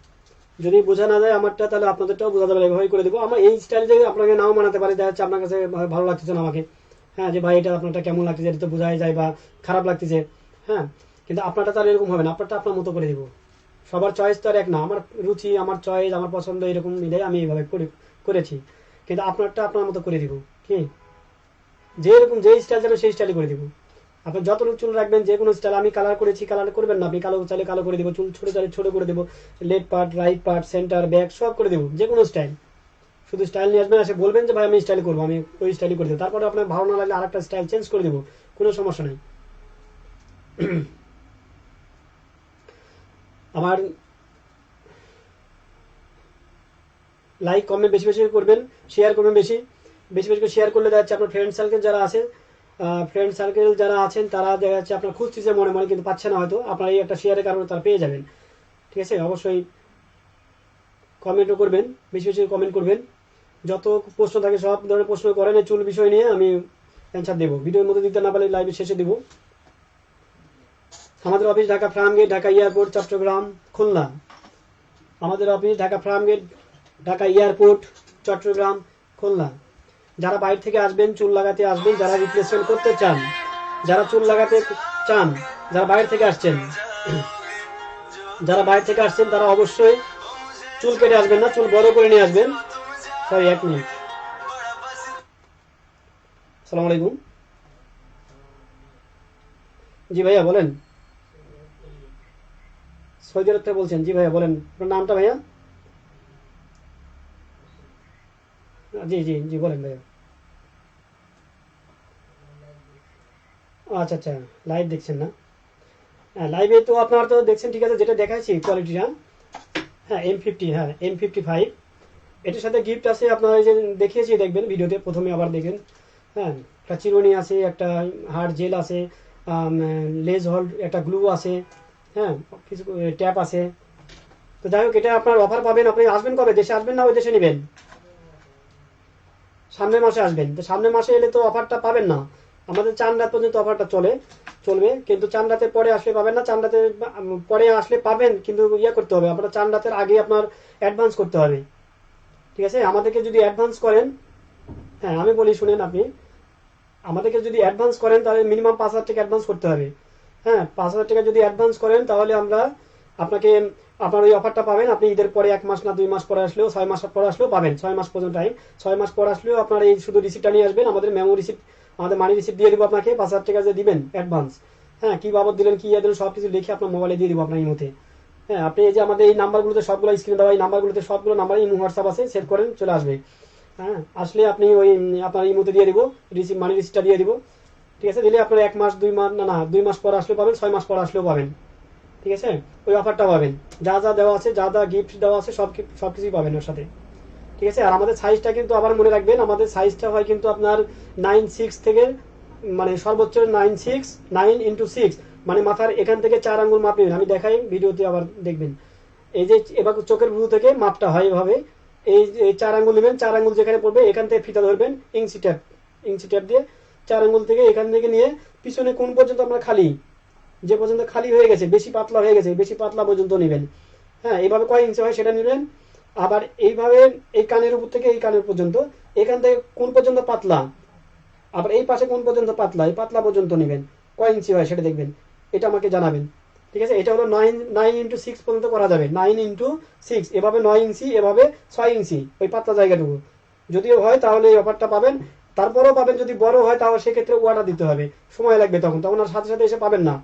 যদি বোঝা না যায় আমারটা, তাহলে আপনাদেরটাও বোঝা যাবে, এভাবেই করে দেবো। আমার এই স্টাইল যে আপনাকে নাও মানাতে পারে, দেখা যাচ্ছে আপনার কাছে ভালো লাগতেছে না আমাকে, হ্যাঁ, যে ভাই এটা আপনারটা কেমন লাগতেছে, এটা তো বোঝাই যায়, বা খারাপ লাগতেছে, হ্যাঁ, কিন্তু আপনারটা তার এরকম হবে না, আপনারটা আপনার মতো করে দেবো। সবার চয়েস তো আর এক না, আমার রুচি, আমার চয়েস, আমার পছন্দ এরকম মিলে আমি এইভাবে করেছি, কিন্তু আপনারটা আপনার মতো করে দিব। কি যেরকম যে স্টাইল যাবে সেই স্টাইলে করে দিব। আপনি যতটুকু চুল রাখবেন, যে কোনো স্টাইল, আমি কালার করেছি, কালার করবেন না, আপনি কালো চাইলে কালো করে দেবো, চুল ছোটো চাইলে ছোটো করে দেবো, left part, right part, centre, back সব করে দেবো, যে কোনো স্টাইল। শুধু স্টাইল নিয়ে আসবেন, এসে বলবেন যে ভাই আমি স্টাইল করবো, আমি ওই স্টাইলই করে দেবো। তারপরে আপনার ভালো না লাগলে আরেকটা স্টাইল চেঞ্জ করে দেবো, কোনো সমস্যা নেই। আমার লাইক কমেন্ট বেশি বেশি করবেন, শেয়ার করবেন, বেশি বেশি বেশি করে শেয়ার করলে দেখা যাচ্ছে আপনার ফ্রেন্ড সার্কেল যারা আছে, ফ্রেন্ড সার্কেল যারা আছেন তারা দেখা যাচ্ছে আপনার খুঁজতেছে মনে মনে, কিন্তু পাচ্ছে না হয়তো, আপনার এই একটা শেয়ারের কারণে তারা পেয়ে যাবেন। ঠিক আছে, অবশ্যই কমেন্টও করবেন, বেশি বেশি কমেন্ট করবেন। যত প্রশ্ন থাকে সব ধরনের প্রশ্ন করেন, এই চুল বিষয় নিয়ে আমি অ্যান্সার দেবো, ভিডিওর মধ্যে দিতে না পারলে লাইভে শেষে দেবো। আমাদের অফিস ঢাকা ফার্মগেট, ঢাকা এয়ারপোর্ট, চট্টগ্রাম, খুলনা। আমাদের অফিস ঢাকা ফার্মগেট, ঢাকা এয়ারপোর্ট, চট্টগ্রাম, খুলনা। যারা বাইরে থেকে আসবেন, চুল লাগাতে আসবেন, যারা রিপ্লেসমেন্ট করতে চান, যারা চুল লাগাতে চান, যারা বাইরে থেকে আসছেন, তারা অবশ্যই চুল কেটে আসবেন না, চুল বড় করে নিয়ে আসবেন। Sorry, 1 minute. আসসালামু আলাইকুম। জি ভাইয়া বলেন, সৌদি আরব থেকে বলছেন? জি ভাইয়া বলেন, আপনার নামটা ভাইয়া? জি জি জি, বলেন ভাইয়া। আচ্ছা আচ্ছা, লাইভ দেখছেন না? হ্যাঁ, লাইভে তো আপনার তো দেখছেন, ঠিক আছে, যেটা দেখাচ্ছি কোয়ালিটিটা, হ্যাঁ M50, হ্যাঁ M55, এটার সাথে গিফট আছে আপনার, এই যে দেখিয়েছি, দেখবেন ভিডিওতে প্রথমে, আবার দেখবেন। হ্যাঁ, একটা চিরুনি আছে, একটা হার্ড জেল আছে, লেজ হোল্ড, একটা গ্লু আছে, হ্যাঁ, কিছু ট্যাপ আছে। তো যাই হোক, এটা আপনার অফার পাবেন। আপনি আসবেন কবে? দেশে আসবেন না ওই দেশে নেবেন? সামনের মাসে আসবেন, তো সামনের মাসে এলে তো অফারটা পাবেন না। আমাদের 4 রাত পর্যন্ত অফারটা চলবে, কিন্তু 4 রাতের পরে আসলে পাবেন না। 4 রাতের পরে আসলে পাবেন, কিন্তু ইয়ে করতে হবে আপনার, 4 রাতের আগে আপনার অ্যাডভান্স করতে হবে। ঠিক আছে, আমাদেরকে যদি অ্যাডভান্স করেন, হ্যাঁ আমি বলি শুনেন, আপনি আমাদেরকে যদি অ্যাডভান্স করেন তাহলে মিনিমাম 5,000 টাকা অ্যাডভান্স করতে হবে। হ্যাঁ, 5,000 টাকা যদি অ্যাডভান্স করেন তাহলে আমরা আপনাকে, আপনার ওই অফারটা পাবেন। আপনি ঈদের পরে 1 মাস না 2 মাস পরে আসলেও, 6 মাস পরে আসলেও পাবেন, 6 মাস পর্যন্ত টাইম। 6 মাস পরে আসলেও আপনার এই শুধু রিসিপ্টটা নিয়ে আসবেন, আমাদের মেমো রিসিপ্ট, আমাদের মানি রিসিপ্ট দিয়ে দেবো আপনাকে। 5,000 টাকা যে দিবেন অ্যাডভান্স, হ্যাঁ, কি বাবদ দিলেন, কি ইয়ে দিলেন, সব কিছু লিখে আপনার মোবাইলে দিয়ে দেবো আপনার ইমোতে। হ্যাঁ, আপনি এই যে আমাদের এই নাম্বারগুলোতে সবগুলো স্ক্রিনে দেওয়া, এই নাম্বারগুলোতে সবগুলো নাম্বার ইমো হোয়াটসঅ্যাপ আছে, সেভ করেন, চলে আসবে। হ্যাঁ, আসলে আপনি ওই আপনার ইমোতে দিয়ে দিব, মানি রিসিপ্টটা দিয়ে দিব। ঠিক আছে, দিলে আপনার 1 মাস 2 মাস, না 2 মাস পর আসলেও পাবেন, 6 মাস পর আসলেও পাবেন। ঠিক আছে, ওই অফারটা পাবেন, যা যা দেওয়া আছে, যা যা গিফট দেওয়া আছে, সব কিছুই পাবেন ওর সাথে। ঠিক আছে, আর আমাদের সাইজটা কিন্তু আবার মনে রাখবেন, আমাদের সাইজটা হয় কিন্তু আপনার 9/6 থেকে, মানে সর্বোচ্চ 9/6, 9x6, মানে মাথার এখান থেকে 4 আঙ্গুল মাপ নেবেন। আমি দেখাই ভিডিওতে, আবার দেখবেন। এই যে এবার চোখের ভ্রু থেকে মাপটা হয় এভাবে, এই 4 আঙ্গুল নেবেন, 4 আঙ্গুল যেখানে পড়বে এখান থেকে ফিতা ধরবেন, ইঞ্চি ট্যাপ দিয়ে 4 আঙ্গুল থেকে, এখান থেকে নিয়ে পিছনে কোন পর্যন্ত আপনার খালি, যে পর্যন্ত খালি হয়ে গেছে, বেশি পাতলা হয়ে গেছে, বেশি পাতলা পর্যন্ত নেবেন। হ্যাঁ, এইভাবে কয় ইঞ্চি হয় সেটা নেবেন। আবার এইভাবে এই কানের উপর থেকে এই কানের পর্যন্ত, এখান থেকে কোন পর্যন্ত পাতলা, আবার এই পাশে কোন পর্যন্ত পাতলা, এই পাতলা পর্যন্ত নেবেন, কয় ইঞ্চি হয় সেটা দেখবেন, এটা আমাকে জানাবেন। ঠিক আছে, এটা হলো 9x6 পর্যন্ত করা যাবে, 9x6, এভাবে 9 ইঞ্চি, এভাবে 6 ইঞ্চি, ওই পাতলা জায়গাটুকু যদিও হয় তাহলে এই অফারটা পাবেন। তারপরেও পাবেন, যদি বড় হয় তাহলে সেক্ষেত্রে অর্ডার দিতে হবে, সময় লাগবে, তখন আর সাথে সাথে এসে পাবেন না।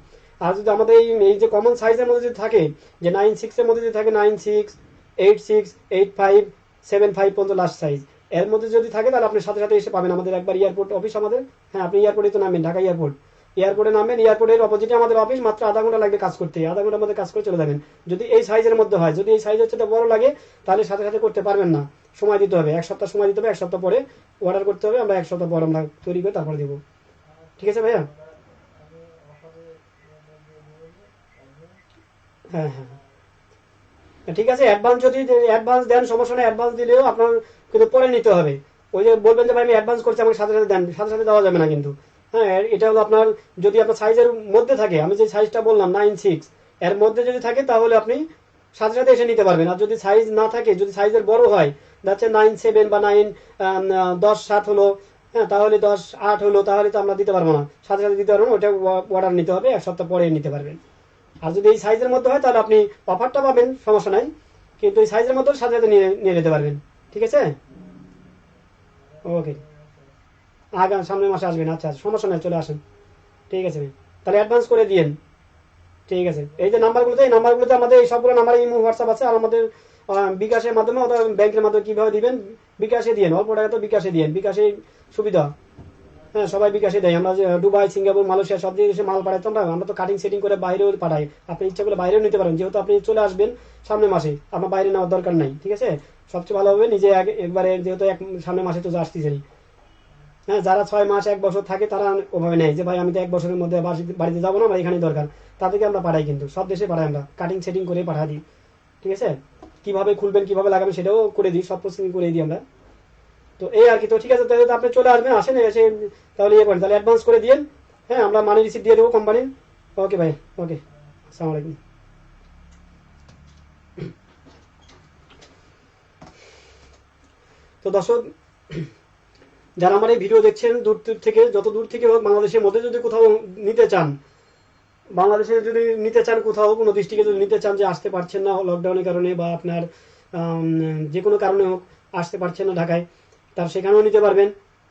আর যদি আমাদের এই যে কমন সাইজের মধ্যে যদি থাকে, যে 9/6 এর মধ্যে যদি থাকে, 9/6, 8/6, 8/5, 7/5 পর্যন্ত লাস্ট সাইজ, এর মধ্যে যদি থাকে তাহলে আপনি সাথে সাথে এসে পাবেন। আমাদের একবার এয়ারপোর্ট অফিস আমাদের, হ্যাঁ আপনি এয়ারপোর্টে তো নামবেন, ঢাকা এয়ারপোর্ট, এয়ারপোর্টে নামবেন, এয়ারপোর্টের অপোজিটে আমাদের অফিস, মাত্র আধা ঘন্টা লাগবে কাজ করতে, আধা ঘন্টার মধ্যে কাজ করে চলে যাবেন। যদি এই সাইজের মধ্যে হয়, যদি এই সাইজ হচ্ছে বড় লাগে তাহলে সাথে সাথে করতে পারবেন না, সময় দিতে হবে, 1 সপ্তাহ সময় দিতে হবে, 1 সপ্তাহ পরে অর্ডার করতে হবে, আমরা 1 সপ্তাহ পর আমরা তৈরি করে তারপরে দেবো। ঠিক আছে ভাইয়া? হ্যাঁ হ্যাঁ ঠিক আছে। অ্যাডভান্স যদি অ্যাডভান্স দেন সমস্যা নেই, অ্যাডভান্স দিলেও আপনার কিন্তু পরে নিতে হবে। ওই যে বলবেন যে ভাই আমি অ্যাডভান্স করছি আমাকে সাথে সাথে দেন, সাথে সাথে দেওয়া যাবে না কিন্তু। হ্যাঁ, এটা হলো আপনার, যদি আপনার সাইজের মধ্যে থাকে, আমি যে সাইজটা বললাম 9-6 এর মধ্যে যদি থাকে তাহলে আপনি সাথে সাথে এসে নিতে পারবেন। আর যদি সাইজ না থাকে, যদি সাইজের বড় হয়, যাচ্ছে 9-7 বা 10-7 হলো, হ্যাঁ তাহলে 10-8 হলো, তাহলে তো আমরা দিতে পারবো না, সাথে সাথে দিতে পারবো না, ওটা অর্ডার নিতে হবে, 1 সপ্তাহ পরে নিতে পারবেন। আর যদি এই সাইজের মধ্যে হয় তাহলে আপনি অফারটা পাবেন, সমস্যা নাই, কিন্তু এই সাইজের মধ্যে সাথে সাথে নিয়ে নিয়ে নিতে পারবেন। ঠিক আছে, ওকে। আগাম সামনের মাসে আসবেন, আচ্ছা আচ্ছা, সমস্যা নাই, চলে আসেন। ঠিক আছে ভাই, তাহলে অ্যাডভান্স করে দিয়েন। ঠিক আছে, এই যে নাম্বারগুলোতে, এই নাম্বারগুলোতে আমাদের এই সবগুলো নাম্বারে ইমো হোয়াটসঅ্যাপ আছে, আর আমাদের বিকাশের মাধ্যমে অথবা ব্যাংকের মাধ্যমে কীভাবে দিবেন, বিকাশে দিয়েন, অল্প টাকা তো বিকাশে দিয়েন, বিকাশে সুবিধা। হ্যাঁ, সবাই বিকাশে দেয়, আমরা যে দুবাই, সিঙ্গাপুর, মালয়েশিয়া সব দেশে মাল পাঠাই তো, আমরা তো কাটিং সেটিং করে বাইরেও পাঠাই, আপনি ইচ্ছা করলে বাইরেও নিতে পারেন, যেহেতু আপনি চলে আসবেন সামনের মাসে, আপনার বাইরে নেওয়ার দরকার নাই। ঠিক আছে, সবচেয়ে ভালো হবে নিজে একবারে, যেহেতু সামনের মাসে তো আসতেছেনি। হ্যাঁ, যারা 6 মাস 1 বছর থাকে তারা ওভাবে নেয় যে ভাই আমি তো 1 বছরের মধ্যে বাড়িতে যাবো না, আমার এখানেই দরকার, তাদেরকে আমরা পাঠাই, কিন্তু সব দেশে পাঠাই, আমরা কাটিং সেটিং করে পাঠা দিই। ঠিক আছে, কিভাবে খুলবেন কিভাবে লাগাবেন সেটাও করে দিই, সব প্রসেসিং করে দিই আমরা। তো এই আর কি। তো ঠিক আছে, তাহলে তো আপনি চলে আসবেন, আসেন, এসে তাহলে ইয়ে করেন, তাহলে অ্যাডভান্স করে দিয়েন। হ্যাঁ, আমরা মানি রিসিপ্ট দিয়ে দেবো কোম্পানির। ওকে ভাই, ওকে, আসসালামু আলাইকুম। তো দর্শক, যারা আমার এই ভিডিও দেখছেন দূর দূর থেকে, যত দূর থেকে হোক, বাংলাদেশের মধ্যে যদি কোথাও নিতে চান, বাংলাদেশে যদি নিতে চান, কোথাও কোনো ডিস্ট্রিক্টে যদি নিতে চান, যে আসতে পারছেন না লকডাউনের কারণে বা আপনার যে কোনো কারণে হোক আসতে পারছেন না ঢাকায়, তার সেখানেও নিতে পারবেন।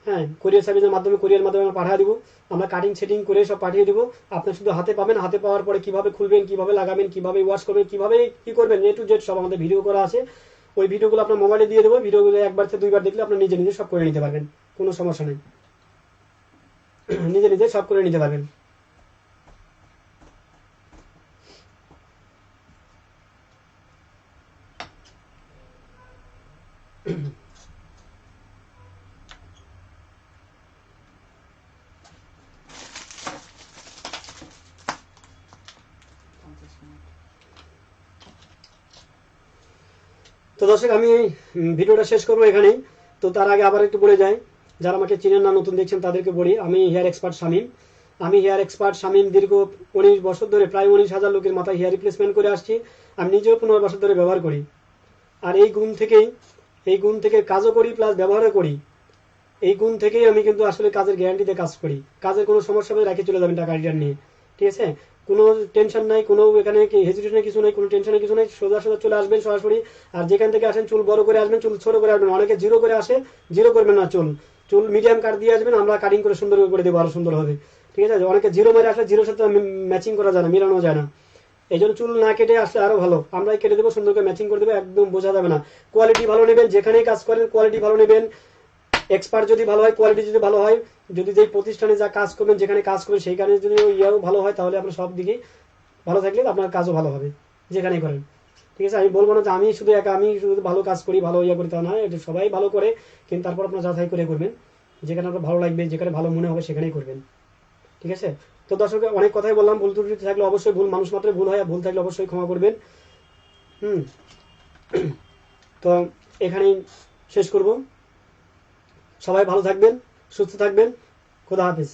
হ্যাঁ, কোরিয়ার সার্ভিসের মাধ্যমে, কোরিয়ার মাধ্যমে আমরা পাঠিয়ে দেবো, আমরা কাটিং সেটিং করে সব পাঠিয়ে দেবো, আপনার শুধু হাতে পাবেন। হাতে পাওয়ার পরে কীভাবে খুলবেন, কীভাবে লাগাবেন, কীভাবে ওয়াশ করবেন, কীভাবে কী করবেন, A to Z সব আমাদের ভিডিও করা আছে। ওই ভিডিওগুলো আপনার মোবাইলে দিয়ে দেবো, ভিডিওগুলো একবার থেকে 2বার দেখলে আপনার নিজে নিজে সব করে নিতে পারবেন, কোনো সমস্যা নেই, নিজে নিজে সব করে নিতে পারবেন। তো দর্শক, আমি ভিডিওটা শেষ করবো এখানেই। তো তার আগে আবার একটু বলে যাই, যারা আমাকে চিনেন না, নতুন দেখছেন, তাদেরকে বলি, আমি হেয়ার এক্সপার্ট শামীম। আমি হেয়ার এক্সপার্ট শামীম দীর্ঘ 19 বছর ধরে, প্রায় 19,000 লোকের মাথায় হেয়ার রিপ্লেসমেন্ট করে আসছি। আমি নিজেও 15 বছর ধরে ব্যবহার করি, আর এই গুণ থেকে কাজও করি, প্লাস ব্যবহারও করি। এই গুণ থেকেই আমি কিন্তু আসলে কাজের গ্যারান্টিতে কাজ করি, কাজের কোনো সমস্যা হলে রেখে চলে যাবেন টাকা রিটার্ন নিয়ে। ঠিক আছে, কোনো টেনশন নাই, কোনো এখানে হেজিটেশনের কিছু নেই, কোনো টেনশনের কিছু নেই, সোজা সোজা চলে আসবেন সরাসরি। আর যেখান থেকে আসেন চুল বড় করে আসবেন, চুল ছোট করে আসবেন, অনেকে জিরো করে আসে, জিরো করবেন না, চুল চুল মিডিয়াম কাট দিয়ে আসবেন, আমরা কাটিং করে সুন্দর করে দেবো, আরো সুন্দর হবে। ঠিক আছে, অনেকে জিরো মেরে আসলে জিরোর সাথে ম্যাচিং করা যায় না, মিলানো যায় না, এই জন্য চুল না কেটে আসলে আরো ভালো, আমরাই কেটে দেবো, সুন্দর করে ম্যাচিং করে দেবো, একদম বোঝা যাবে না। কোয়ালিটি ভালো নেবেন, যেখানেই কাজ করেন কোয়ালিটি ভালো নেবেন, এক্সপার্ট যদি ভালো হয়, কোয়ালিটি যদি ভালো হয়, যদি যেই প্রতিষ্ঠানে যা কাজ করবেন, যেখানে কাজ করবেন সেইখানে যদি ইয়াও ভালো হয়, তাহলে আপনার সব দিকে ভালো থাকলে আপনার কাজও ভালো হবে, যেখানেই করেন। ঠিক আছে, আমি বলবো না যে আমি শুধু আমি শুধু ভালো কাজ করি, ভালো ইয়ে করি, তা না, এটা সবাই ভালো করে, কিন্তু তারপর আপনার যাচাই করে করবেন, যেখানে আপনার ভালো লাগবে, যেখানে ভালো মনে হবে সেখানেই করবেন। ঠিক আছে, তো দর্শক, অনেক কথাই বললাম, ভুল ত্রুটি থাকলে অবশ্যই, ভুল মানুষ মাত্র ভুল হয়, আর ভুল থাকলে অবশ্যই ক্ষমা করবেন। হুম, তো এখানেই শেষ করব। সবাই ভালো থাকবেন, সুস্থ থাকবেন, খোদা হাফেজ।